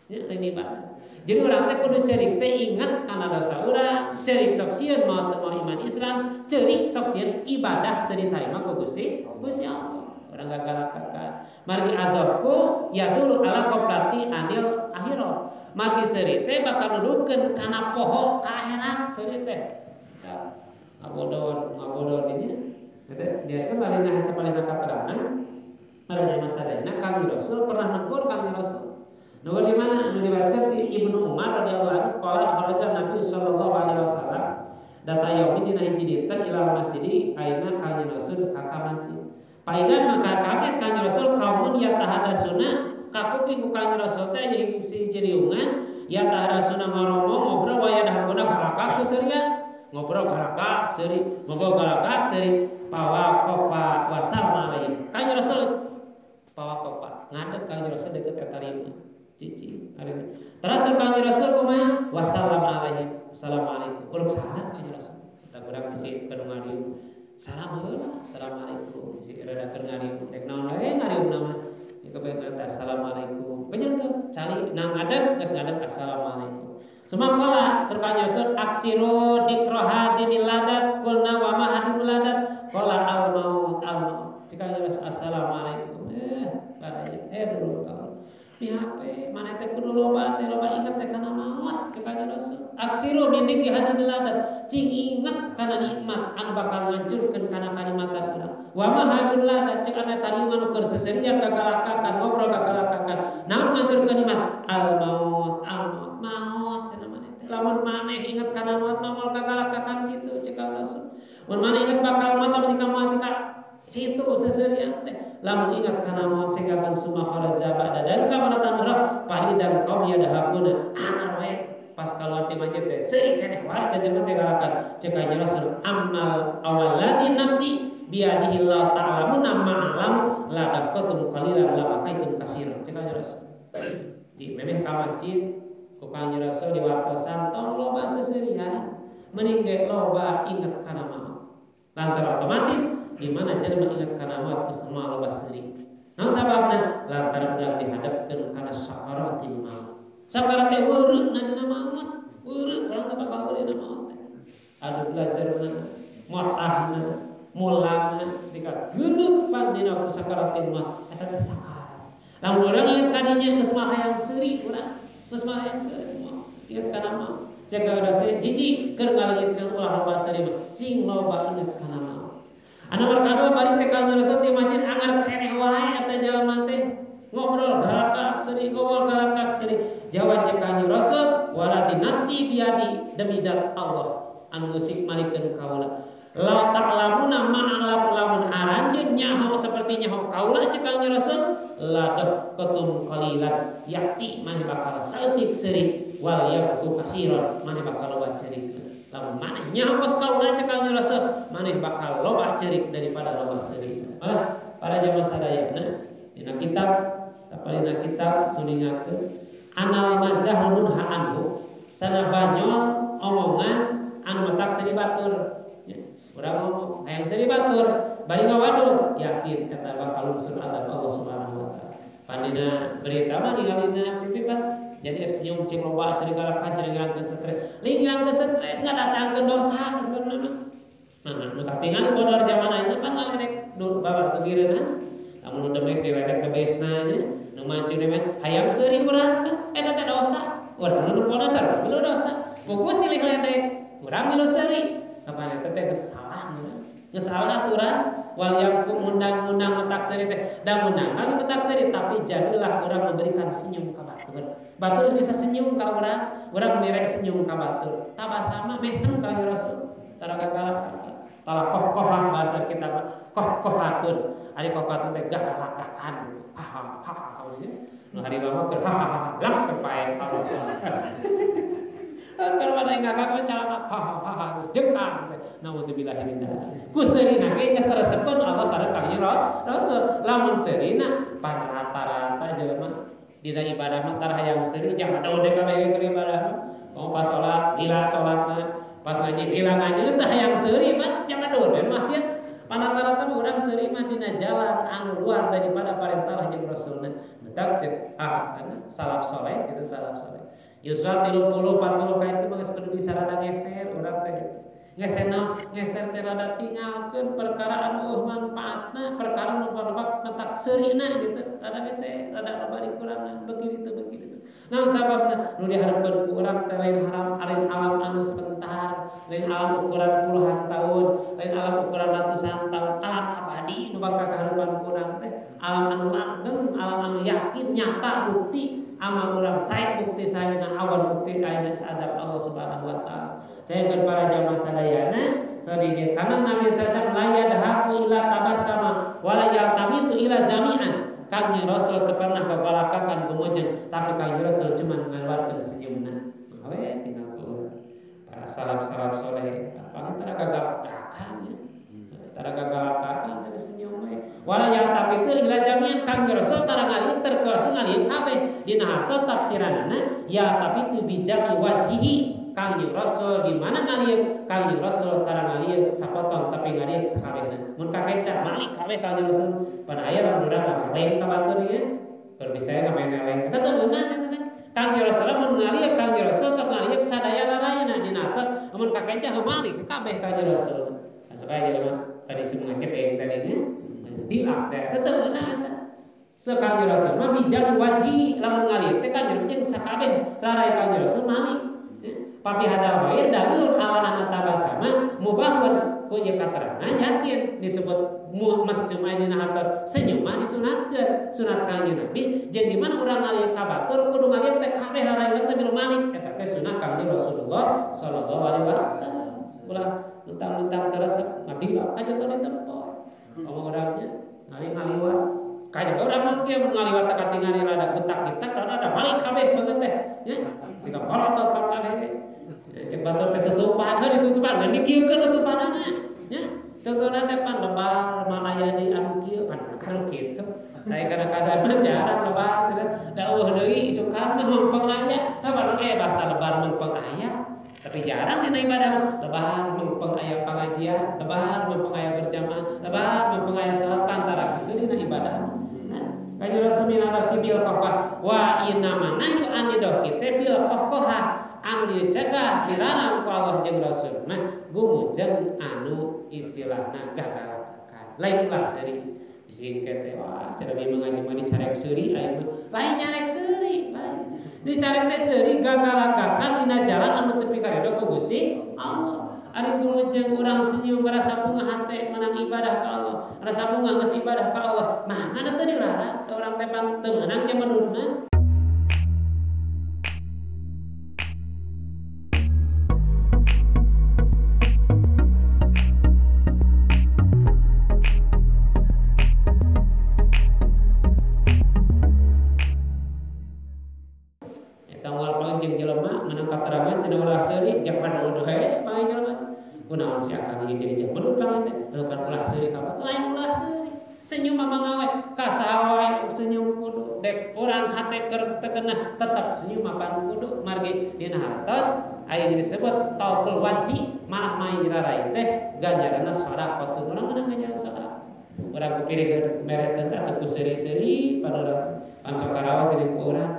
ya lain ibadah. Jadi urang teh kudu ceurik teh ingat kana dosa urang, ceurik sok sieun maot teu mau iman Islam, ceurik sok sieun ibadah teu ditarima ku Gusti Allah. Urang gagalak-gagalak. Margi adohku ya dulu ala qoplati anil akhirah. Margi seuri teh bakal nuduhkeun kana poho ka akhirat seuri teh. Ngabodor dinya. Eta dia teh balina sapalina katerangan. Pada masa dayana Kangjeng Rasul pernah negur Kangjeng Rasul. Nuhun di mana? Anu diriwayatkeun ti Ibnu Umar radhiyallahu anhu qala kharaja Nabi sallallahu alaihi wasallam data yaumin dina hiji dinten ila masjidi ayeuna Kangjeng Rasul ka masjid. Paidan maka kaget Kangjeng Rasul kaumun yatahadasuna kakuping ku Kangjeng Rasul teh si jeriungan yatahadasuna ngomong ngobrol waya dahuna galakak seurian ngobrol galakak seuri ngobrol galakak seuri pawakofa wasal alaihi Kangjeng Rasul pawakofa ngadeg Kangjeng Rasul deket eta lima cici ari terus Kangjeng Rasul kumaha wasallam alaihi assalamualaikum uluk salam Kangjeng Rasul kita urang bisi keur ngariung salam heula assalamualaikum bisi rada keur ngariung dek naon we ngariung mah ieu kebeun assalamualaikum Kangjeng Rasul cali nang ngadeg geus ngadeg assalamualaikum sumakala Kangjeng Rasul aksiru dikroha dinil ladat kulna wa ma hadul ladat qala al maut Kangjeng Rasul assalamualaikum dulu di HP mana teh kudu loba ingat teh kana maot ke Kangjeng Rasul aksiru mindik di hadil ladat cing ingat kana nikmat anu bakal ngancurkeun kana kalimatan urang wa ma hadul ladat cek ana tariung anu keur seserian gagalakakan ngobrol gagalakakan naon ngancurkeun nikmat al maut cenah maneh teh lamun maneh ingat kana maut moal gagalakakan kitu cek Rasul mun maneh ingat bakal maut tapi ka maut ka cita anu ingat kana maut sehingga summa kharaja ba'da dari kamana tanurah pahidan kaum yadahakuna angar wae pas keluar ti masjid teh seurik keneh wae teh jelema teh galakan cek kanjeng Rasul amal awalati nafsi biadihi la ta'lamuna ma'alam la daqatum qalilan la baqaitum katsiran cek kanjeng Rasul di memeh ka masjid ku kanjeng Rasul di wartosan tong loba seserian mending ge loba ingat kana maut lantaran otomatis di mana jelema ingat kana maut semua loba seurik naon sababna lantaran urang dihadapkeun kana sakaratul maut sakarat teh weureuh na dina maut weureuh urang teh bakal beureuh dina maut teh anu belajarna motahna mulana dika geuneuh pan dina waktu sakaratul maut eta teh sakarat lamun urang lihat kadinya geus mah hayang seurik urang geus mah hayang seurik moal ingat kana maut cek ka saya hiji keur ngalengitkeun ulah loba seurik cing loba ingat kana maut anu markadua balik teh kanjeng Rasul di masjid angar keneh wae eta jalma teh ngobrol galakak seurik ngobrol galakak seurik jawab cek kanjeng Rasul walati nafsi biadi demi dat Allah anu musik malikeun kaula la ta'lamuna ma'alam lamun aranjeun nyaho seperti nyaho kaula cek kanjeng Rasul la daqatum qalilan yakti maneh bakal saeutik seurik wal yaqtu katsiran maneh bakal loba ceurik lamun maneh nyaho kos kaula cek kanjeng Rasul maneh bakal loba ceurik daripada loba seurik para jamaah sadayana dina kitab sapalina kitab nuningakeun anal majah munha anhu sana banyol omongan anu matak seri batur ya, urang ngomong hayang seri batur bari ngawaduh yakin eta bakal unsur adab Allah Subhanahu wa taala pandina berita mah ningalina TV Pak jadi senyum cing loba sering galak jeung ngilangkeun stres ngilangkeun stres ngadatangkeun dosa sebenarnya nah nu katingali bodor zaman ayeuna pan ngaledek babar kegireuna lamun demes diledek ke besna nya nu mancing demen hayang seuri urang eta teh dosa urang nu dosa milu dosa fokus silih ledek urang milu seuri kapan eta teh geus salah geus salah aturan wal yang mundang-mundang metak seuri teh da mundangan metak seuri tapi jadilah urang memberikan senyum ka batur batur bisa senyum ka urang merek senyum ka batur tabasama mesem ka Rasul taraga galak tala koh-kohan bahasa kita koh-kohatun ari kohatun teh galakakan ha nu hari lama keur ha lak kepae kalau mana yang ngagak mah cara ha jengkang naudzubillahi min dzalik ku seurina ge geus teresepeun Allah sareng kanjeng Rasul lamun seurina pan rata-rata jelema dina ibadah mah tar hayang seuri jangan daun dek kabeh keur ibadah mau pas salat lila salatna pas ngaji lila ngaji geus tah hayang seuri mah jangan daun mah ya pan rata-rata urang seuri mah dina jalan anu luar daripada parentah jeung Rasulna mentak cek salaf saleh gitu salaf saleh Yusra 30 40 ka itu mah geus kudu bisa rada geser urang teh ngeser teh rada tinggalkeun perkara anu manfaatna perkara nu bermanfaat mentak seurina gitu rada geser rada balik kurang begitu naon sababna nu diharapkeun ku urang teh lain alam anu sebentar lain alam ukuran puluhan tahun lain alam ukuran ratusan tahun alam abadi nu bakal kaharupan urang teh alam anu langgeng alam anu yakin nyata bukti amal urang sae bukti saena awan bukti ayeuna sadap Allah Subhanahu wa taala. Saya ke para jamaah sadayana sadaya kana Nabi sallallahu alaihi wasallam la yadhaku ila tabassama wa la yaltamitu ila zami'an. Kanjeng Rasul teu pernah kagalakakan kemudian tapi kanjeng Rasul cuma ngaluarkeun senyumna. Awe tinggal ku para salaf-salaf saleh apa tara kagalakakan ya. Tara kagalakakan tapi senyum we. Wala yaltamitu ila zami'an kanjeng Rasul tara ngalieu terkuasa ngalieu kabeh dina hartos tafsiranana ya tapi tu bijami wajhihi kanjeng Rasul di mana ngalieu kanjeng Rasul tara ngalieu sapotong tapi ngalieu sakabehna mun kakeca malik kabeh kanjeng Rasul pada aya lamun urang ngaleng ka batur ieu keur bisa main eleng eta teh beunang eta teh kanjeng Rasul mun ngalieu kanjeng Rasul sok ngalieu sadaya rarayana dina atas mun kakeca malik kabeh kanjeng Rasul sok aya jelema tadi si mengecep yang tadi nya dilak teh eta teh beunang eta Kanjeng Rasul mah bijak wajhi lamun ngalieu teh kanjeng jeung sakabeh rarai kanjeng Rasul malik. Papi hadal wae dalilun ala anna tabasama mubahun ku ieu katerangan yakin disebut mesem dina hartos senyum mah disunatkeun sunat kanjeng Nabi jeung di mana urang ngalieu ka batur kudu ngalieu teh kabeh rarai teh milu malik eta teh sunah kanjeng Rasulullah sallallahu alaihi wasallam. Ulah mentang-mentang terus madila aja tadi tempo. Omong urangnya ngaliwat Kayak orang mah kieu mun ngaliwat ka tingali rada butak-butak rada balik kabeh beungeut teh nya. Dika polotot pan kabeh ge. Cek batur teh tutupan, heuh ditutupan geus dikieukeun tutupanana nya. Tutuna teh pan lebar malayani anu kieu pan kalau kitu. Saya kana kasaran jarang lebar cenah. Da eueuh deui isukan mah mempeng aya. Tah baru bahasa lebar mempeng aya. Tapi jarang dina ibadah lebar mempeng aya pengajian, lebar mempeng aya berjamaah, lebar mempeng aya salat pantara kitu dina ibadah. Kanjeng Rasul minalaki bil qoqah wa inna manahu anidoki teh bil qoqah anu dicegah dilarang ku Allah jeung Rasul mah gumujeng anu istilahna gagalakakan lain ulah seuri disingket teh wah cara bieu ngaji mah dicarek seuri aya mah lain nyarek seuri lain dicarek teh seuri gagalakakan dina jalan anu teu pikaridho ku Gusti Allah. Ari gumujeng urang senyum merasa bunga hate menang ibadah ka Allah, rasa bunga geus ibadah ka Allah. Mah ngana teu dilarang, urang teh pan teu meunang zaman duluna. Eta moal panggih jeung jelema meunang katerangan cenah ulah seuri jeung padudeuh he panggih jelema. Kunaon si akang ieu jadi jeung menurut panggih teh heupan ulah seuri ka apa lain ulah seuri. Senyum mah mangawe ka saha senyum kudu dek urang hate keur teu keunah tetep senyum apa kudu margi dina hartos aya disebut taukul wansi manah mai rarai teh ganjaranna sedekah urang meunang ganjaran sedekah. Urang kupirikeun mereteun teh atuh ku seuri-seuri padahal pan sok karaos jeung urang.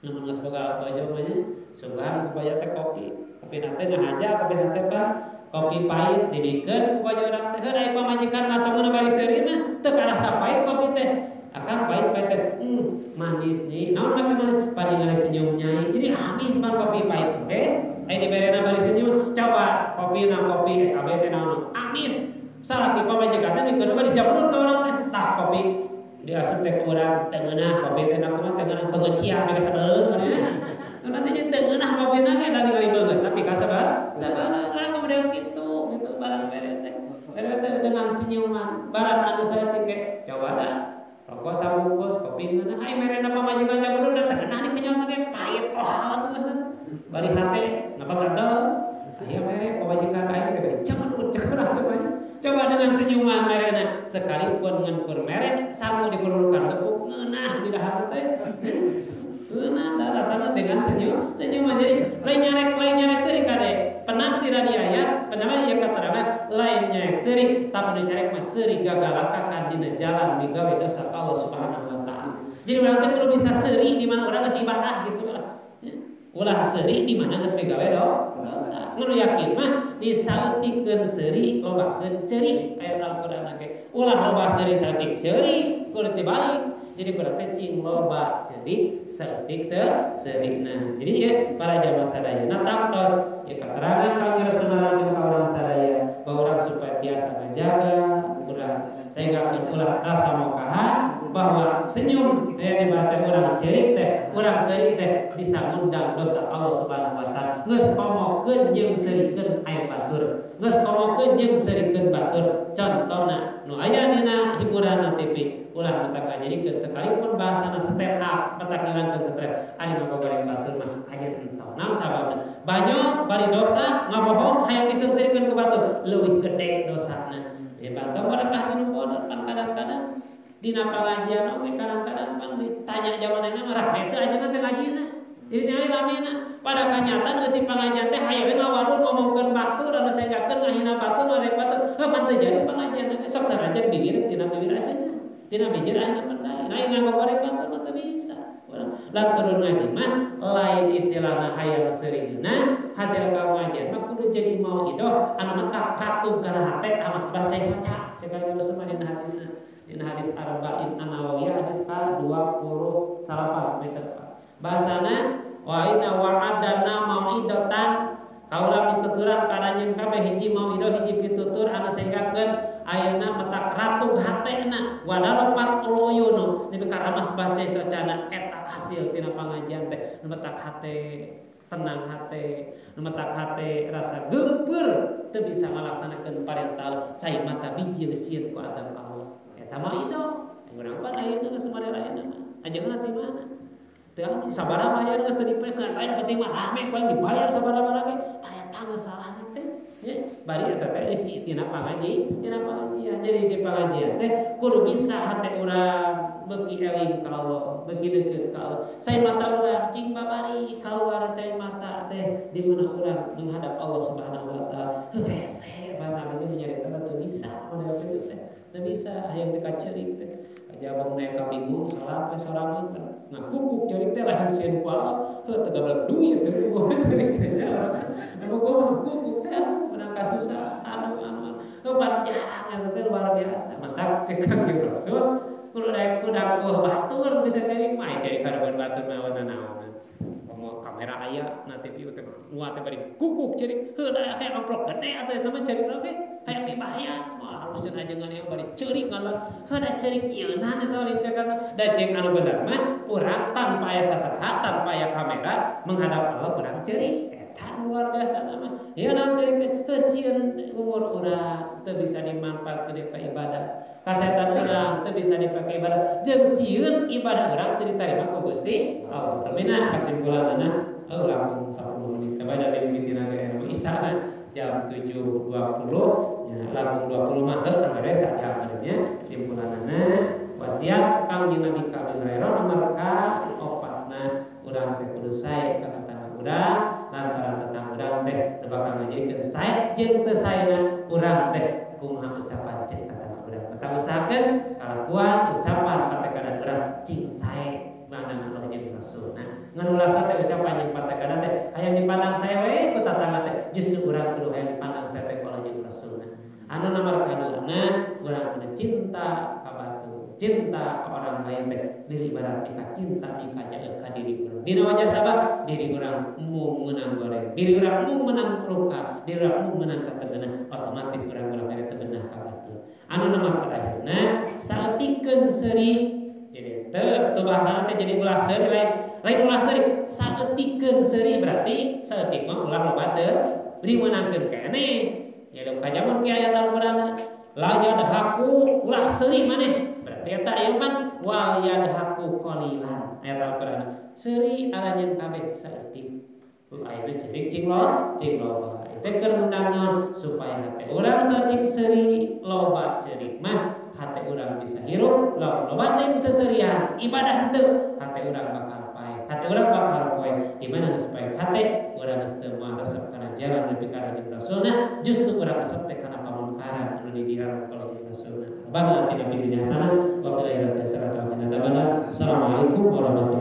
Namun geus boga bojo mah nya sugan ku bojo teh kopi nate ngahaja kopi nate pan kopi pahit dibikeun ku bojo urang teh heuh aya pamajikan masongna bari seuri mah teu karasa pahit kopi teh akang pahit teh manis nih naon make manis palingan senyum nyai jadi amis pan kopi pahit oke aya diberena bari senyum coba kopi ABC naon amis salaki pamajikan teh dikeun bari jamurut ka urang teh tah kopi diasup teh urang teu ngeunah kopi teh kumaha teu ngeunah teu siap ka sabeureun manehna nanti nya teu ngeunah kopina ge da ningali beungeut tapi ka sabaraha urang kemudian kitu barang mere teh dengan senyuman barang anu saeutik ge coba da rokok sabungkus kopi ngeunah ai merena pamajikan jamur da teu ngeunah dikenyot ge pahit amat geus bari hate ngabagagal aya mere pamajikan aing teh bari jamur cek urang teh coba dengan senyuman merena sekalipun ngeunkur mere samu diperlukan tepuk ngeunah di dahar teh ngeunah datang dengan senyuman jadi lain nyarek seuri kade penafsiran di ayat penama ieu katerangan lain nyarek seuri tapi dicarek mah seuri gagalakakan dina jalan migawe dosa Allah Subhanahu wa taala. Jadi urang teh perlu bisa seuri di mana urang geus ibadah gitu lah. Ulah seuri di mana geus migawe dosa. Ngan yakin mah disaeutikeun seuri lobakeun ceuri aya Al-Qur'an ge. Ulah loba seuri saeutik ceuri kudu dibalik. Jadi berarti cing loba ceuri saeutik seurina. Jadi ya para jamaah sadayana tangtos ya keterangan kami Rasulullah jeung ka urang sadaya bahwa urang supaya tiasa menjaga urang sehingga ulah rasa mokaha bahwa senyum yang dibate urang cerik teh urang seuri teh bisa ngundang dosa Allah Subhanahu wa taala. Geus pomokeun jeung seurikeun aya batur. Geus pomokeun jeung seurikeun batur. Contona nu aya dina hiburan TV ulah mentak ngajadikeun sekalipun bahasana stand up mentak ngilangkeun stres ari mah goreng batur mah kajet entong. Naon sababna? Banyak bari dosa ngabohong hayang diseungsirikeun ku batur leuwih gede dosana. Ya bantong barakah dinu bodor pan kadang-kadang dina pengajian oge kadang-kadang pan ditanya jamanana mah rame teu ajeuna teh ngajina. Jadi ningali ramena pada kenyataan geus pengajian teh haye we ngawadul ngomongkeun batur anu senggakeun ngahina batur ngarek batur. Heuh pan teu jadi pengajian sok sanajan bigireun tina bibir aja. Tina bijir ayeuna pandai. Nah nganggo goreng batur mah teu bisa. Lan turun ngaji mah lain istilahna hayang seurina hasil pengajian mah kudu jadi mauidoh anu mentak ratu kana hate amas baca saca ceuk Rasul mah dina hadisna. Dina hadis Arba'in An-Nawawiyah hadis ka-28 meter. Bahasana wa inna wa'adana mau'idatan kaulah pituturan karanjeun kabeh hiji mau'idoh hiji pitutur anu sehinggakeun ayeuna metak ratu hatena wadalopat uluyunu nepi ka ramas baca socana eta hasil tina pangajian teh nu metak hate tenang hate nu metak hate rasa geumpeur teu bisa ngalaksanakeun parentah cai mata biji sieun ku adab Allah eta mau'idoh Urang pan ayeuna geus sabaraha ayeuna mah. Ajengan ti mana? Teu sabaraha aya geus teu dipekeun, bae penting mah rame poe dibayar sabaraha ge. Tah eta geus salah teh. Ya, bari eta teh isi tina pangajian. Jadi si pangajian teh kudu bisa hate urang beuki eling ka Allah, beuki deukeut ka Allah. Sae mata urang cing babari kaluar cai mata teh di mana urang menghadap Allah Subhanahu wa taala. Hese bana geus nyarita teu bisa model kitu teh. Teu bisa hayang teu kacerik teh. Jabang naik ka bingung salat we sorangan ngakukuk cerik teh lain sieun ku Allah. Heuh teu gablek duit teh ku cerik teh nya urang. Anu gua ngakukuk teh menang kasusah anu pan jarang eta teh luar biasa. Mantap cek Kangjeng Rasul kudu daek kudak batur bisa cerik mah cerik kareun batur mah naon. Mau kamera aya na TV teh muat teh bari kukuk cerik heuh da hayang amplop gede atuh eta mah cerik oge hayang dibayar. Harusnya aja ngan bari ceurik ngalah heuh ceurik ieunan eta lincakan da cek anu bener mah urang tanpa aya sasaha tanpa aya kamera menghadap Allah urang ceurik eta luar biasa nama ya naon ceurik teh heuh sieun umur urang teu bisa dimanfaatkeun ka ibadah kasetan urang teu bisa dipake ibadah jeung sieun ibadah urang teu ditarima ku Gusti Allah. Ramina kesimpulanna langkung 10 menit kepada mimitina ge isana jam 7.20 ya langkung 20 mah beres saja benernya simpulanna wasiat Kangjeng Nabi ka Abi Hurairah nomor ka-4 urang teh kudu sae ka tetangga urang lantaran tetangga urang teh teu bakal ngajikeun sae jeung teu saena urang teh kumaha ucapan cek tetangga urang. Kita usahakeun kalakuan ucapan patekadan urang cing sae mandan Allah jeung Rasulna. Ngan ulah teh ucapan jeung patekadan teh hayang dipandang sae we ku tetangga teh justru urang kudu hayang dipandang sae teh ku Allah jeung Rasulna. Anu nomor kaduana urang kudu cinta ka batu, cinta ka orang lain teh dilibarat ka cinta ka diri urang. Dina wajah sabab diri urang mung meunang goreng, diri urang mung meunang luka, diri urang mung meunang kategeunah, otomatis urang mere teu ka batu. Anu nomor terakhirna saeutikeun seuri jadi teu bahasana teh jadi ulah seuri lain ulah seuri saeutikeun seuri berarti saeutik mah ulah loba teu beri meunangkeun keneh. Ya dong kajaman ki ayat Al-Qur'an la yadhaku ulah seuri maneh berarti eta aya pan wal yadhaku qalilan ayat Al-Qur'an seuri aranjeun kabeh saeutik aya cedik cing loba teh keur undang naon supaya hate urang saeutik seuri loba cerik mah hate urang bisa hirup loba teh seseurian ibadah teu hate urang bakal pae hate urang bakal poe di mana geus pae hate urang geus teu moal resep kana jalan nepi ka Kanjeng Rasulna justru urang resep teh kana pamungkaran anu didiarang ka Kanjeng Rasulna. Bana tina bidinya sana wa billahi taufiq. Assalamualaikum warahmatullahi